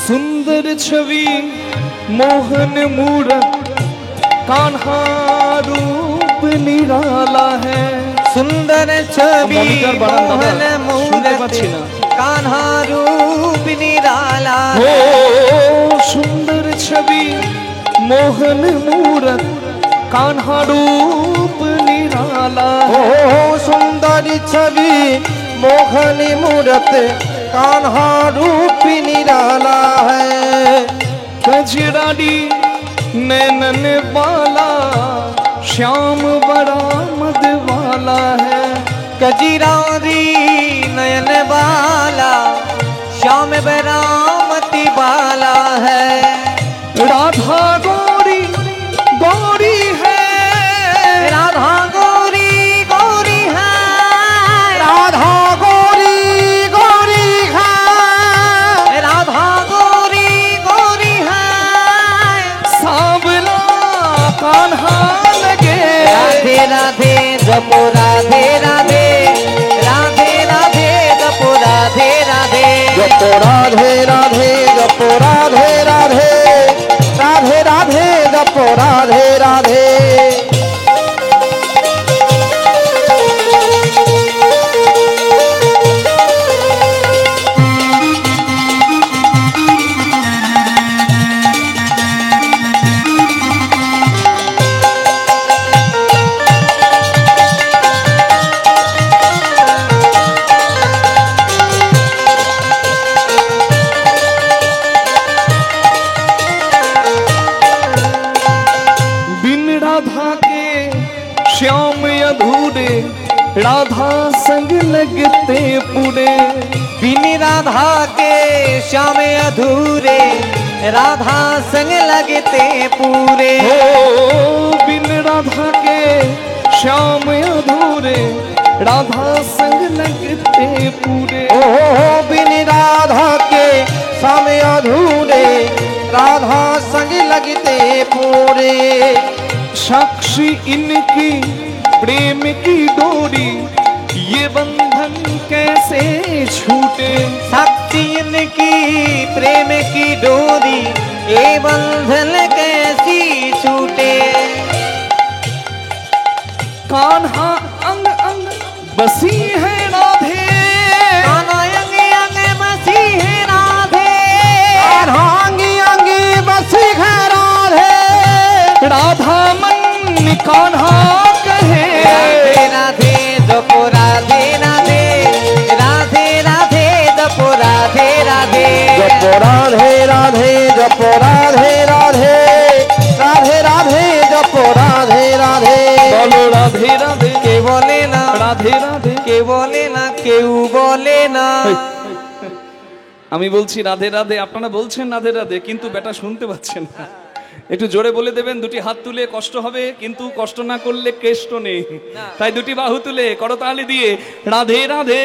सुंदर छवि मोहन मूरत कान्हा रूप निराला है। सुंदर छवि मॉनिटर बढ़ान दादा, मोहन শুনতে मूरत পাচ্ছি না। कान्हा रूप निराला हो सुंदर छवि मोहन मूरत कान्हा रूप निराला ओ है। सुंदर छवि मोहनी मूरत कान्हा रूप निराला है। कजराड़ी नैनन वाला श्याम बड़ा मद वाला है। कजिरारी नयन बाला श्याम बरामती बाला है। राधा गौरी गौरी है। राधा गौरी गौरी है। राधा गौरी गौरी है। राधा गौरी गौरी है। सांवला कान्हा लगे। राधे राधे जपो राधे राधे राधे राधे जपो राधे राधे जपो राधे राधे जपो राधे राधे राधे राधे जपो राधे राधे। बिन राधा के श्याम अधूरे राधा संग लगते पूरे। बिन राधा के श्याम अधूरे राधा संग लगते पूरे। हो बिन राधा के श्याम अधूरे राधा संग लगते पूरे। ओ बिन राधा के समय अधूरे राधा संग लगते पूरे। साक्षी इनकी प्रेम की डोरी ये बंधन कैसे छूटे। साक्षी इनकी प्रेम की डोरी ये बंधन कैसी छूटे। कान्हा अंग अंग बसी है राधे। कान्हा अंग अंग बसी है राधे। अर्धांगी अंगी बसी है राधे। राधा मन कान्हा कहे। राधे राधे जपो राधे राधे राधे राधे जपो राधे राधे जपो राधे राधे जपो राधे राधे राधे राधे जपो राधे राधे। बोलो राधे राधे के बोले ना राधे राधे। के बोले ना केউ बोले ना। আমি বলছি রাধে রাধে, আপনারা বলছেন রাধে রাধে, কিন্তু বেটা শুনতে পাচ্ছেন না। একটু জোরে বলে দেবেন, দুটি হাত তুলে, কষ্ট হবে কিন্তু কষ্ট না করলে কেষ্ট নেই। তাই দুটি বাহু তুলে করতালি দিয়ে রাধে রাধে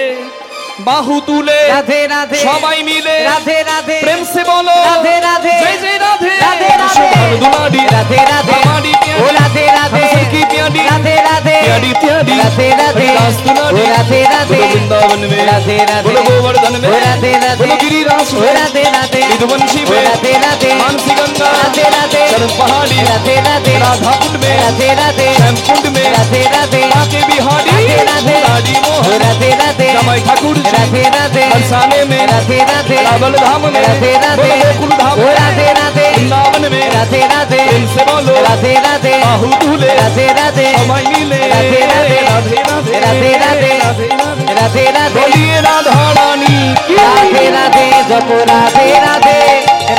বাহু তুলে রাধে রাধে সবাই মিলে রাধে রাধে প্রেম সে বলো রাধে রাধে জয় জয় রাধে রাধে রাধে সুভান দুলারি রাধে রাধে हमारी ओ राधे राधे हम सबकी प्यारी राधे राधे प्यारी प्यारी राधे राधे हरिदास दुलारी ओ राधे राधे बोलो वृंदावन में राधे राधे बोलो गोवर्धन में ओ राधे राधे बोलो गिरिराज ओ में राधे राधे विधुवंशी ओ में राधे राधे मानसी गंगा राधे राधे चरण पहाड़ी राधे राधे राधा कुंड में राधे राधे श्याम कुंड में राधे राधे काके बिहारी राधे राधे मुरारी ओ मोहन राधे राधे जमाई ठाकुर जी राधे राधे बरसाने में राधे राधे रावल धाम में राधे राधे बोलो गोकुल धाम ओ में राधे राधे वृंदावन में राधे राधे प्रेम से बोलो राधे राधे बाहु तुले राधे राधे हमाई मिले राधे राधे राधे राधे राधे राधे राधे राधे राधे राधे बोलिए राधा रानी की राधे राधे जपो राधे राधे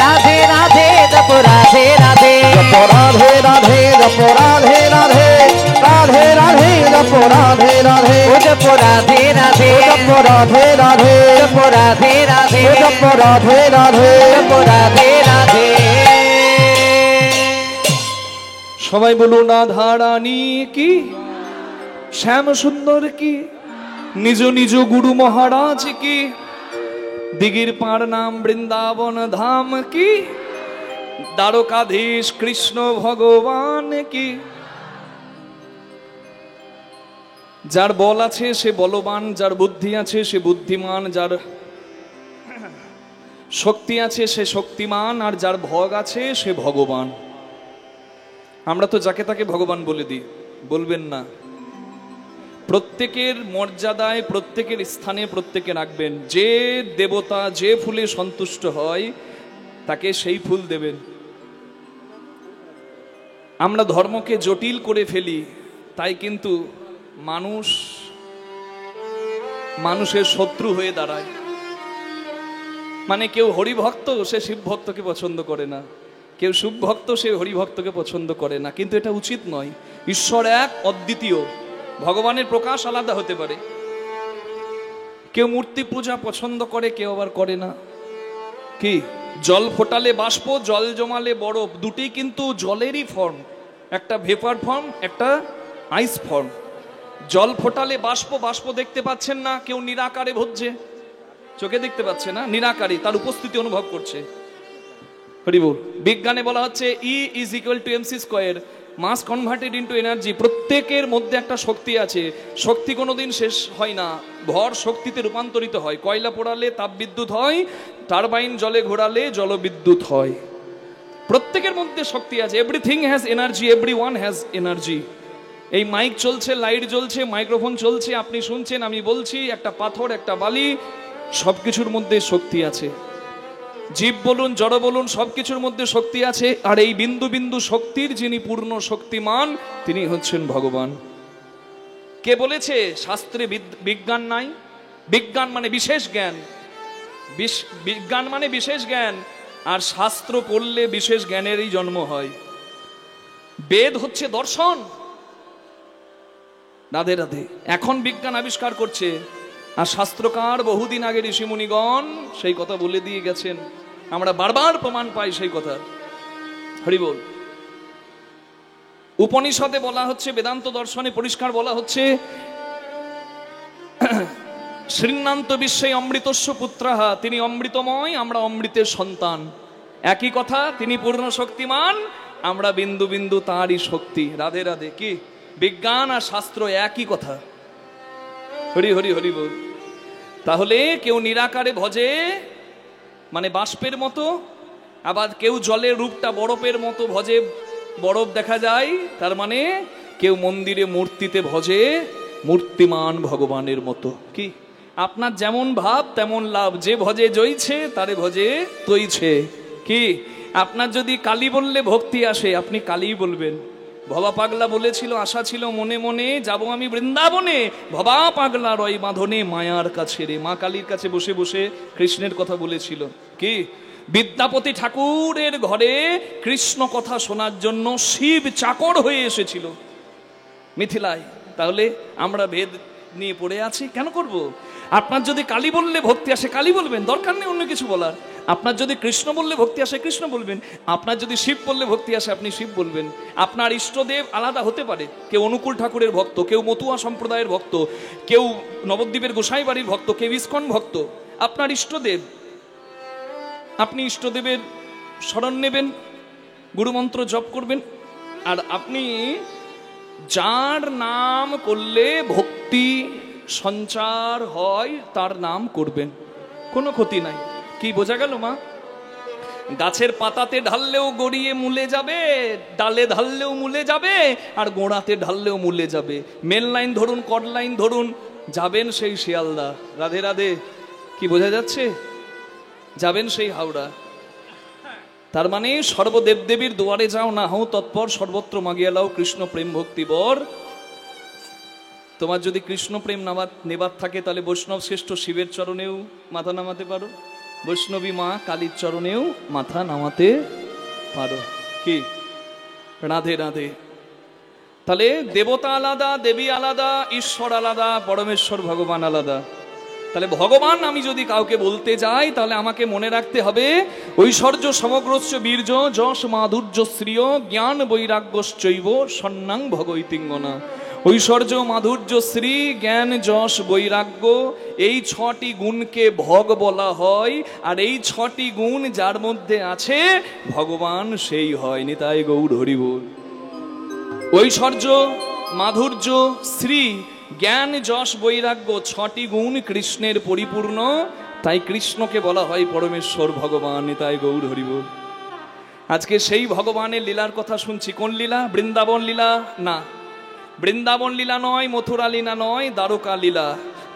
राधे राधे जपो राधे राधे जपो राधे राधे जपो राधे राधे राधे राधे जपो राधे राधे ओ जपो राधे राधे जपो राधे राधे जपो राधे राधे जपो राधे राधे जपो राधे राधे। সবাই বলুন রাধা রানী কি, শ্যাম সুন্দর কি, নিজ নিজ গুরু মহারাজ কি, দিগির পার নাম বৃন্দাবন ধাম কি, দ্বারকাধীশ কৃষ্ণ ভগবান কি। যার বল আছে সে বলবান, যার বুদ্ধি আছে সে বুদ্ধিমান, যার শক্তি আছে সে শক্তিমান, আর যার ভোগ আছে সে ভগবান। আমরা তো যাকে তাকে ভগবান বলে দিই, বলবেন না। প্রত্যেকের মর্যাদায়, প্রত্যেকের স্থানে প্রত্যেকে রাখবেন। যে দেবতা যে ফুলে সন্তুষ্ট হয় তাকে সেই ফুল দেবেন। আমরা ধর্মকে জটিল করে ফেলি, তাই কিন্তু মানুষের শত্রু হয়ে দাঁড়ায়। মানে কেউ হরিভক্ত, সে শিব ভক্তকে পছন্দ করে না, কেউ শিব ভক্ত, সে হরিভক্তকে পছন্দ করে না। কিন্তু এটা উচিত নয়। ঈশ্বর এক, অদ্বিতীয়, ভগবানের প্রকাশ আলাদা হতে পারে। কেউ মূর্তি পূজা পছন্দ করে, কেউ আবার করে না। কি জল ফোটালে বাষ্প, জল জমালে বরফ, দুটি কিন্তু জলেরই ফর্ম। একটা ভেপার ফর্ম, একটা আইস ফর্ম। জল ফোটালে বাষ্প, বাষ্প দেখতে পাচ্ছেন না, কেউ নিরাকারে ভজছে, চোখে দেখতে পাচ্ছে না, নিরাকারী, তার উপস্থিতি অনুভব করছে। হরিবল। বিজ্ঞানে বলা হচ্ছে E is equal to mc square, mass converted into energy. প্রত্যেকের মধ্যে একটা শক্তি আছে, শক্তি কোনোদিন শেষ হয় না, ভর শক্তিতে রূপান্তরিত হয়। কয়লা পোড়ালে তাপবিদ্যুৎ হয়, টারবাইন জলে ঘোরালে জলবিদ্যুৎ হয়। প্রত্যেকের মধ্যে শক্তি আছে। Everything has energy, everyone has energy. এই মাইক চলছে, লাইট জ্বলছে, মাইক্রোফোন চলছে, আপনি শুনছেন, আমি বলছি, একটা পাথর, একটা বালি, সবকিছুর মধ্যে শক্তি আছে। জীব বলুন, জড় বলুন, সবকিছুর মধ্যে শক্তি আছে। আর এই বিন্দু বিন্দু শক্তির যিনি পূর্ণ শক্তিমান, তিনি হচ্ছেন ভগবান। কে বলেছে শাস্ত্রে বিজ্ঞান নাই? বিজ্ঞান মানে বিশেষ জ্ঞান, বিজ্ঞান মানে বিশেষ জ্ঞান। আর শাস্ত্র পড়লে বিশেষ জ্ঞানেরই জন্ম হয়। বেদ হচ্ছে দর্শন। রাধে রাধে। এখন বিজ্ঞান আবিষ্কার করছে, আর শাস্ত্রকার বহুদিন আগে ঋষিমুনিগণ সেই কথা বলে দিয়ে গেছেন। আমরা বারবার প্রমাণ পাই সেই কথা। হরিবল। উপনিষদে বলা হচ্ছে, বেদান্ত দর্শনে পরিষ্কার বলা হচ্ছে, শ্রীনান্ত বিশ্বে অমৃতস্য পুত্রাহা, তিনি অমৃতময়, আমরা অমৃতের সন্তান। একই কথা, তিনি পূর্ণ শক্তিমান, আমরা বিন্দু বিন্দু তাঁরই শক্তি। রাধে রাধে। কি বিজ্ঞান আর শাস্ত্র একই কথা। হরি হরি হরি বল। তাহলে কেউ নিরাকারে ভজে, মানে বাষ্পের মতো, আবার কেউ জলের রূপটা বরফের মতো ভজে, বরফ দেখা যায়। তার মানে কেউ মন্দিরে মূর্তিতে ভজে, মূর্তিমান ভগবানের মতো। কি আপনার যেমন ভাব তেমন লাভ, যে ভজে জইছে তারে ভজে তৈছে। কি আপনার যদি কালী বললে ভক্তি আসে, আপনি কালীই বলবেন। ভবা পাগলা বলেছিল, আশা ছিল মনে মনে, যাব আমি বৃন্দাবনে, ভবা পাগলা রয় বাঁধনে মায়ার কাছে রে। মা কালীর কাছে বসে বসে কৃষ্ণের কথা বলেছিল। কি বিদ্যাপতি ঠাকুরের ঘরে কৃষ্ণ কথা শোনার জন্য শিব চাকর হয়ে এসেছিল মিথিলায়। তাহলে আমরা ভেদ নিয়ে পড়ে আছি কেন করব? আপনার যদি কালী বললে ভক্তি আসে, কালী বলবেন, দরকার নেই অন্য কিছু বলার। আপনার যদি কৃষ্ণ বললে ভক্তি আসে, কৃষ্ণ বলবেন। আপনার যদি শিব বললে ভক্তি আসে, আপনি শিব বলবেন। আপনার ইষ্টদেব আলাদা হতে পারে। কেউ অনুকূল ঠাকুরের ভক্ত, কেউ মতুয়া সম্প্রদায়ের ভক্ত, কেউ নবদ্বীপের গোসাই বাড়ির ভক্ত, কেউ ইস্কন ভক্ত। আপনার ইষ্টদেব, আপনি ইষ্টদেবের শরণ নেবেন, গুরুমন্ত্র জপ করবেন। আর আপনি যার নাম করলে ভক্তি সঞ্চার হয় তার নাম করবেন, কোনো ক্ষতি নাই। কি বোঝা গেল মা? গাছের পাতাতে ঢাললেও গড়িয়ে মূলে যাবে, ডালে ঢাললেও মূলে যাবে, আর গোড়াতে ঢাললেও মূলে যাবে। মেন লাইন ধরুন, কড লাইন ধরুন, যাবেন সেই শিয়ালদা। রাধে রাধে। কি বোঝা যাচ্ছে? যাবেন সেই হাওড়া। তার মানে সর্বদেব দেবীর দুয়ারে যাও, না হও তৎপর, সর্বত্র মাগিয়া লাও কৃষ্ণ প্রেম ভক্তি বর। তোমার যদি কৃষ্ণ প্রেম নেবার থাকে, তাহলে বৈষ্ণব শ্রেষ্ঠ শিবের চরণেও মাথা নামাতে পারো, বৈষ্ণবী মা কালীর চরণেও মাথা নামাতে পারো। কি রাধে রাধে। তাহলে দেবতা আলাদা, দেবী আলাদা, ঈশ্বর আলাদা, পরমেশ্বর ভগবান আলাদা। তাহলে ভগবান আমি যদি কাউকে বলতে যাই, তাহলে আমাকে মনে রাখতে হবে ঐশ্বর্য সমগ্রস্য বীর্য যশ মাধুর্য শ্রিয় জ্ঞান বৈরাগ্যশ্চৈব সন্ন্যাং ভগৈতিঙ্গনা। ঐশ্বর্য, মাধুর্য, শ্রী, জ্ঞান, যশ, বৈরাগ্য, এই ছটি গুণকে ভগ বলা হয়। আর এই ছটি গুণ যার মধ্যে আছে, ভগবান সেই হয়। নিতাই গৌর হরি বল। ঐশ্বর্য, মাধুর্য, শ্রী, জ্ঞান, যশ, বৈরাগ্য, ছটি গুণ কৃষ্ণের পরিপূর্ণ, তাই কৃষ্ণকে বলা হয় পরমেশ্বর ভগবান। নিতাই গৌর হরি বল। আজকে সেই ভগবানের লীলার কথা শুনছি। কোন লীলা? বৃন্দাবন লীলা না, বৃন্দাবন লীলা নয়, মথুরা লীলা নয়, দ্বারকা লীলা।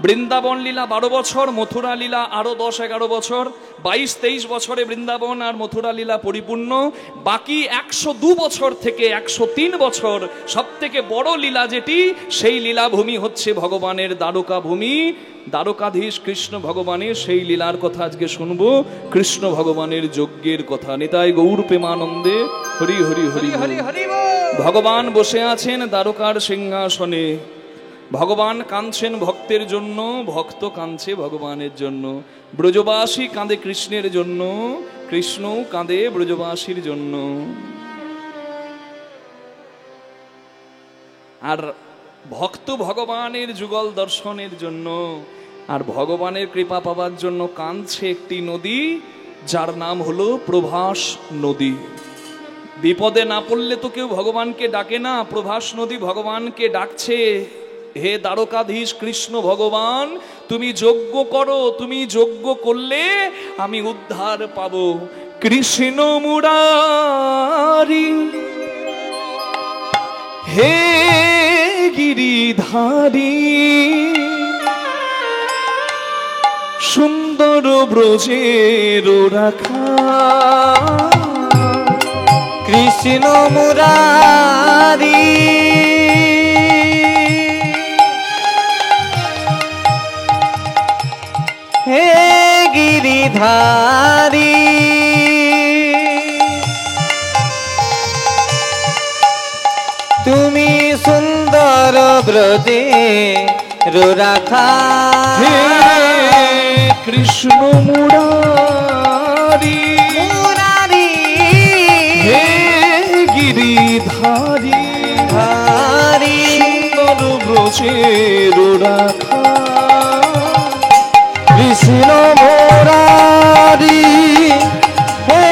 বৃন্দাবন লীলা 12 বছর, মথুরা লীলা আরো 10-11 বছর, 22-23 বছরে বৃন্দাবন আর মথুরা লীলা পরিপূর্ণ। বাকি 102 বছর থেকে 103 বছর সব থেকে বড় লীলা যেটি, সেই লীলাভূমি হচ্ছে ভগবানের দ্বারকা ভূমি। দ্বারকাধীশ কৃষ্ণ ভগবানের সেই লীলার কথা আজকে শুনবো, কৃষ্ণ ভগবানের যজ্ঞের কথা। নিতাই গৌর প্রেমানন্দে হরি হরি হরি হরি। ভগবান বসে আছেন দ্বারকার সিংহাসনে, ভগবান কাঁদছেন ভক্তের জন্য, ভক্ত কাঁদছে ভগবানের জন্য। ব্রজবাসী কাঁদে কৃষ্ণের জন্য, কৃষ্ণ কাঁদে ব্রজবাসীর জন্য। আর ভক্ত ভগবানের যুগল দর্শনের জন্য আর ভগবানের কৃপা পাবার জন্য কাঁদছে একটি নদী, যার নাম হলো প্রভাস নদী। বিপদে না পড়লে তো কেউ ভগবানকে ডাকে না, প্রভাস নদী ভগবানকে ডাকছে, হে দ্বারকাধীশ কৃষ্ণ ভগবান, তুমি যজ্ঞ করো, তুমি যজ্ঞ করলে আমি উদ্ধার পাবো। কৃষ্ণ মুরারি হে গিরিধারী, সুন্দর ব্রজের রাখা, কৃষ্ণ মুরারি হে গিরিধারী, তুমি সুন্দর ব্রজে রাখা। হে কৃষ্ণ মুরারি মুরারি হে গিরিধারী, ধারী সুন্দর ব্রজের রাখা, কৃষ্ণ মুরারি হে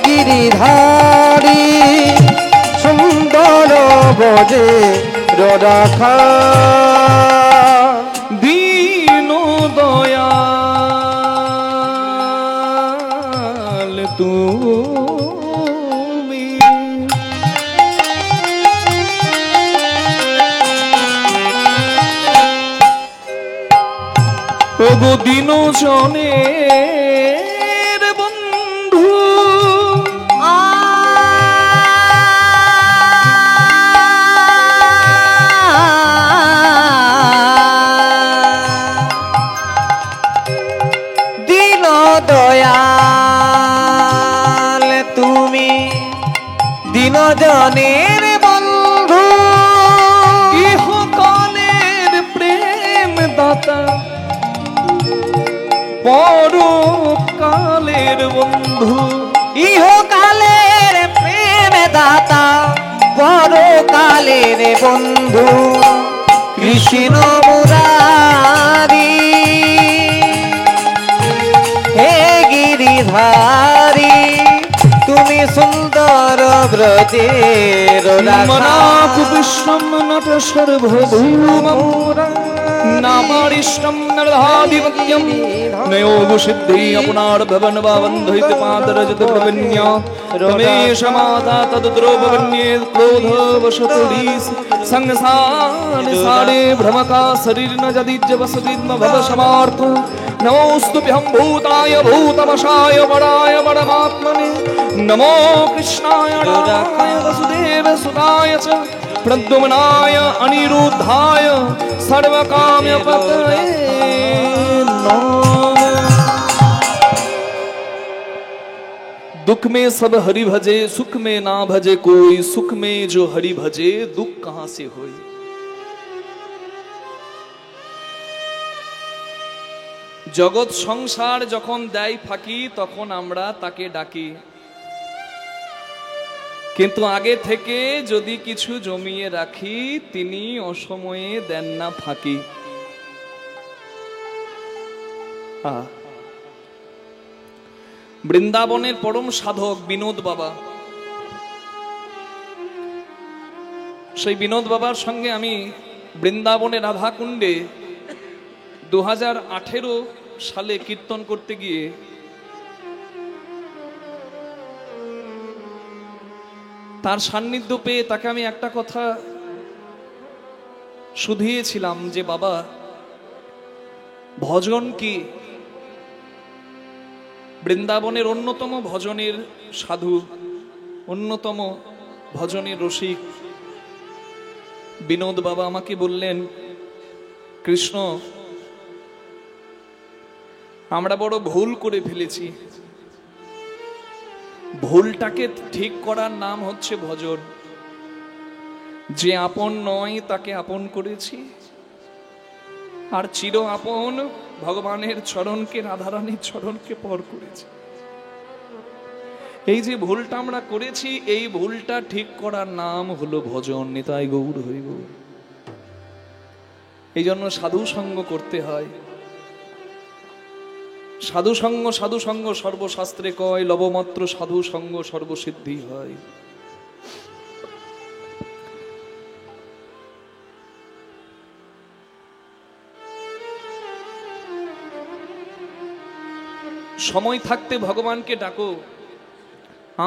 গিরিধারী, সুন্দর ব্রজে রাখা। দীন দয়াল তুমি, ওগো দীন জনের বন্ধু, দীন দয়াল তুমি, দীন জনের বন্ধু, ইহকালের প্রেম দাতা, পরকালের বন্ধু, ইহকালের প্রেম দাতা, পরকালের বন্ধু, কৃষ্ণ মুরারি হে গিরিধারী, তুমি সুন্দর ব্রজের রাখা। মনাকুবিশ্বম নট সর্বভূমম নামারিষ্টম নরধাধিপত্যম নয়োগু সিদ্ধি আপনার ভবন বাবন্ধিত পাদরজত প্রবন্যা রমেশ মাতা তদ্দ্রোপবন্যে ক্রোধ বশতুলীস সংসার সারে ভ্রমকা শরীর ন যদিজ্য বসতিদ্ম ভব সমার্থ নমোস্তুভ্যং ভূতায় ভূতমশায় বড়ায় বড়মাত্মনে নমো কৃষ্ণায় রাধায় বসুদেব সুতায় চ प्रद्युम्नाय अनिरुद्धाय सर्वकाम्यपतये नमः। दुख में सब हरि भजे, सुख में ना भजे कोई, सुख में जो हरि भजे दुख कहां से होई। जगत संसार যখন দেয় ফাঁকি তখন আমরা তাকে ডাকি, কিন্তু আগে থেকে যদি কিছু জমিয়ে রাখি তিনি অসময়ে দেন না ফাঁকি। বৃন্দাবনের পরম সাধক বিনোদ বাবা, সেই বিনোদ বাবার সঙ্গে আমি বৃন্দাবনের রাধাকুণ্ডে 2018 সালে কীর্তন করতে গিয়ে তার সান্নিধ্য পেয়ে তাকে আমি একটা কথা শুধিয়েছিলাম যে বাবা, ভজন কি? বৃন্দাবনের অন্যতম ভজনের সাধু, অন্যতম ভজনের রসিক বিনোদ বাবা আমাকে বললেন, কৃষ্ণ, আমরা বড় ভুল করে ফেলেছি। ভুলটাকে ঠিক করার নাম হচ্ছে ভজন। যে আপন নয় তাকে আপন করেছি, আর চির আপন ভগবানের চরণকে, রাধারানীর চরণকে পর করেছি। এই যে ভুলটা আমরা করেছি, এই ভুলটা ঠিক করার নাম হলো ভজন। নিতাই গৌর হরি গৌর। এই জন্য সাধু সঙ্গ করতে হয়। সাধু সঙ্গ সর্বশাস্ত্রে কয়, লবমাত্র সাধু সঙ্গ সর্বসিদ্ধি হয়। সময় থাকতে ভগবানকে ডাকো।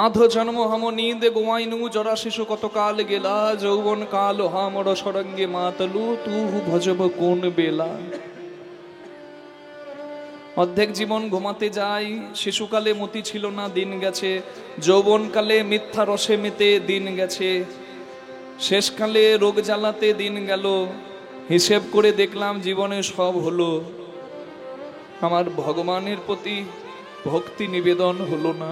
আধ জন্ম হম নীদ গোয়াইনু জরা শিশু কত কাল গেলা, যৌবন কাল হামর সরঙ্গে মাতলু তুহু ভজব কোন বেলা। অর্ধেক জীবন ঘুমাতে যায়, শিশুকালে মতি ছিল না দিন গেছে, যৌবনকালে মিথ্যা রসে মেতে দিন গেছে, শেষকালে রোগ জ্বালাতে দিন গেল। হিসেব করে দেখলাম জীবনে সব হলো, আমার ভগবানের প্রতি ভক্তি নিবেদন হলো না।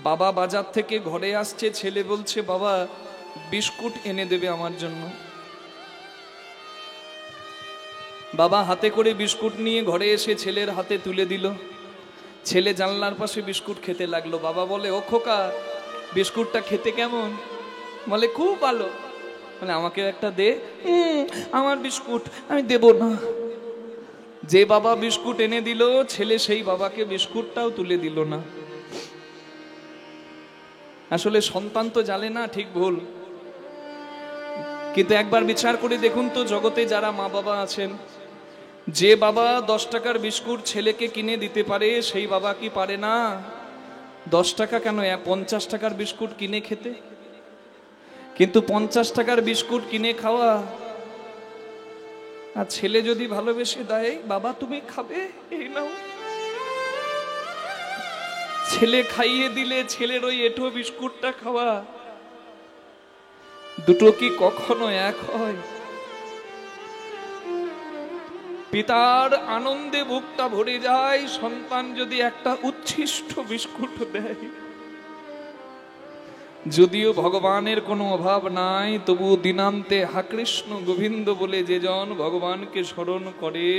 বাবা বাজার থেকে ঘরে আসছে, ছেলে বলছে, বাবা বিস্কুট এনে দেবে আমার জন্য। বাবা হাতে করে বিস্কুট নিয়ে ঘরে এসে ছেলের হাতে তুলে দিল। ছেলে জানলার পাশে বিস্কুট খেতে লাগলো। বাবা বলে, ও খোকা, বিস্কুটটা খেতে কেমন? বলে, খুব ভালো। বলে, আমাকে একটা দে। আমার বিস্কুট আমি দেব না। যে বাবা বিস্কুট এনে দিল, ছেলে সেই বাবাকে বিস্কুটটাও তুলে দিল না। আসলে সন্তান তো জানে না ঠিক ভুল, কিন্তু একবার বিচার করে দেখুন তো, জগতে যারা মা বাবা আছেন, যে বাবা 10 টাকার বিস্কুট ছেলেকে কিনে দিতে পারে, সেই বাবা কি পারে না 10 টাকা কেন 50 টাকার বিস্কুট কিনে খেতে? কিন্তু 50 টাকার বিস্কুট কিনে খাওয়া, আর ছেলে যদি ভালোবেসে দেয়, বাবা তুমি খাবে, এই নাও। ছেলে খাইয়ে দিলে ছেলের ওই এঁঠো বিস্কুটটা খাওয়া, দুটো কি কখনো এক হয়? পিতার আনন্দে বুকটা ভরে যায়, সন্তান যদি একটা উচ্ছিষ্ট বিস্কুট দেয়। যদিও ভগবানের কোনো অভাব নাই, তবু দিনান্তে হা কৃষ্ণ গোবিন্দ বলে যে জন ভগবানকে স্মরণ করে,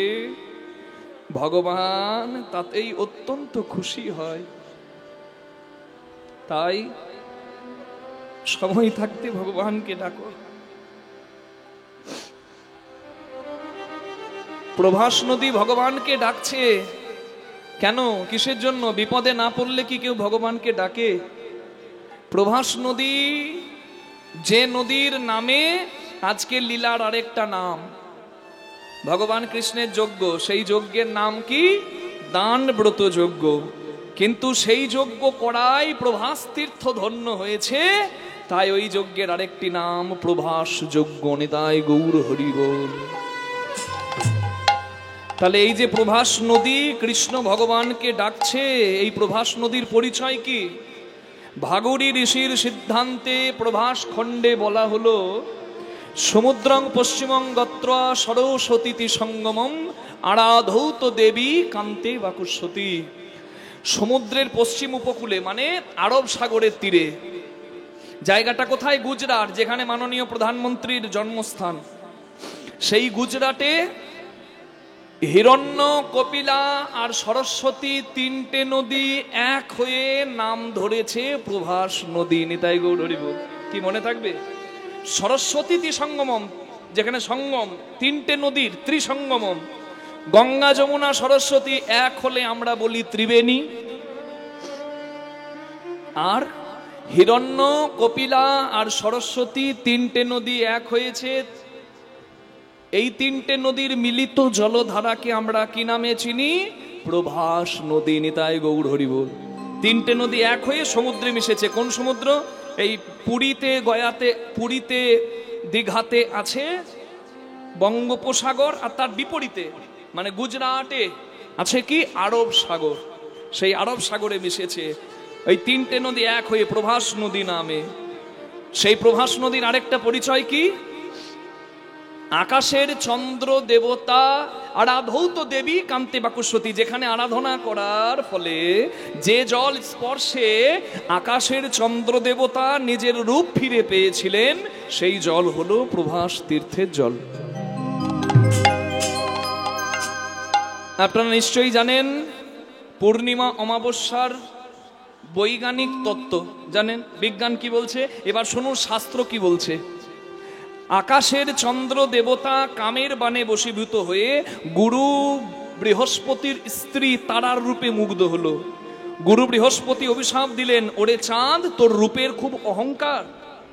ভগবান তাতেই অত্যন্ত খুশি হয়। তাই সময় থাকতে ভগবানকে ডাকো। প্রভাস নদী ভগবানকে ডাকছে কেন? কিসের জন্য? বিপদে না পড়লে কি কেউ ভগবানকে ডাকে? প্রভাস নদী যে নদীর নামে আজকে লীলার আরেকটা নাম, ভগবান কৃষ্ণের যজ্ঞ, সেই যজ্ঞের নাম কি? দান ব্রত যজ্ঞ। কিন্তু সেই যজ্ঞ করাই প্রভাস তীর্থ ধন্য হয়েছে, তাই ওই যজ্ঞের আরেকটি নাম প্রভাস যজ্ঞ। নিতাই গৌর হরি বল। তাহলে এই যে প্রভাস নদী কৃষ্ণ ভগবানকে ডাকছে, এই প্রভাস নদীর পরিচয় কি? ভাগরী ঋষির সিদ্ধান্তে প্রভাস খণ্ডে বলা হলো, সমুদ্রং পশ্চিমং গত্রা সরস্বতী সঙ্গমম আরাধৌত দেবী কান্তে বাকুস্বতী। সমুদ্রের পশ্চিম উপকূলে, মানে আরব সাগরের তীরে। জায়গাটা কোথায়? গুজরাট, যেখানে মাননীয় প্রধানমন্ত্রীর জন্মস্থান। সেই গুজরাটে হিরণ্য, কপিলা আর সরস্বতী তিনটে নদী এক হয়ে নাম ধরেছে প্রভাস নদী। নিতাই গৌর হরি বল। কি মনে থাকবে? সরস্বতী সঙ্গমম, যেখানে সঙ্গম তিনটে নদীর, ত্রিসঙ্গমম। গঙ্গা, যমুনা, সরস্বতী এক হলে আমরা বলি ত্রিবেণী। আর হিরণ্য, কপিলা আর সরস্বতী তিনটে নদী এক হয়েছে, এই তিনটে নদীর মিলিত জলধারাকে আমরা কি নামে চিনি? প্রভাস নদী। নিতাই গৌর হরি বল। তিনটে নদী এক হয়ে সমুদ্রে মিশেছে। কোন সমুদ্র? এই পুরীতে, গয়াতে, পুরীতে, দীঘাতে আছে বঙ্গোপসাগর, আর তার বিপরীতে মানে গুজরাটে আছে কি আরব সাগর। সেই আরব সাগরে মিশেছে এই তিনটে নদী এক হয়ে প্রভাস নদী নামে। সেই প্রভাস নদীর আরেকটা পরিচয় কি? আকাশের চন্দ্র দেবতা আরাধৌত দেবী কান্তে বাকুস্বতী, যেখানে আরাধনা করার ফলে যে জল স্পর্শে আকাশের চন্দ্র দেবতা নিজের রূপ ফিরে পেয়েছিলেন, সেই জল হলো প্রভাস তীর্থের জল। আপনারা নিশ্চয়ই জানেন পূর্ণিমা অমাবস্যার বৈজ্ঞানিক তত্ত্ব জানেন, বিজ্ঞান কি বলছে। এবার শুনুন শাস্ত্র কি বলছে। আকাশের চন্দ্র দেবতা কামের বাণে বশীভূত হয়ে গুরু বৃহস্পতির স্ত্রী তারার রূপে মুগ্ধ হলো। গুরু বৃহস্পতি অভিশাপ দিলেন, ওরে চাঁদ, তোর রূপের খুব অহংকার,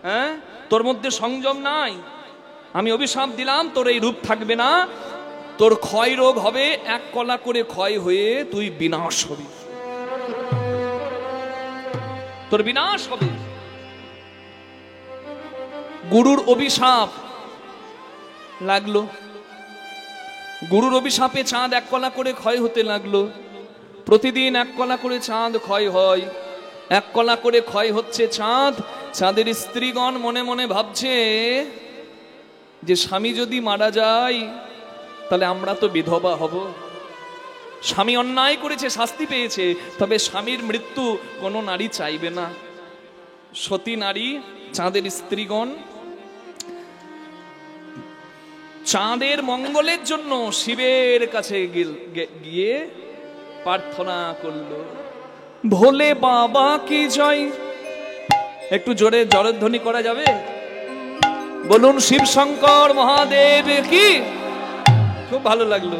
হ্যাঁ, তোর মধ্যে সংযম নাই। আমি অভিশাপ দিলাম তোর এই রূপ থাকবে না, তোর ক্ষয় রোগ হবে, এক কলা করে ক্ষয় হয়ে তুই বিনাশ হবি, তোর বিনাশ হবে। গুরুর অভিশাপ লাগলো। গুরুর অভিশাপে চাঁদ এক কলা করে ক্ষয় হতে লাগলো। প্রতিদিন এক কলা করে চাঁদ ক্ষয় হয়, এক কলা করে ক্ষয় হচ্ছে চাঁদ। চাঁদের স্ত্রীগণ মনে মনে ভাবছে যে স্বামী যদি মারা যায় তাহলে আমরা তো বিধবা হব। স্বামী অন্যায় করেছে, শাস্তি পেয়েছে, তবে স্বামীর মৃত্যু কোনো নারী চাইবে না। সতী নারী চাঁদের স্ত্রীগণ চাঁদের মঙ্গলের জন্য শিবের কাছে গিয়ে প্রার্থনা করলো, ভোলে বাবা কি জয়। একটু জোরে জয়ধ্বনি করা যাবে? বলুন শিব শঙ্কর মহাদেব কি। খুব ভালো লাগলো।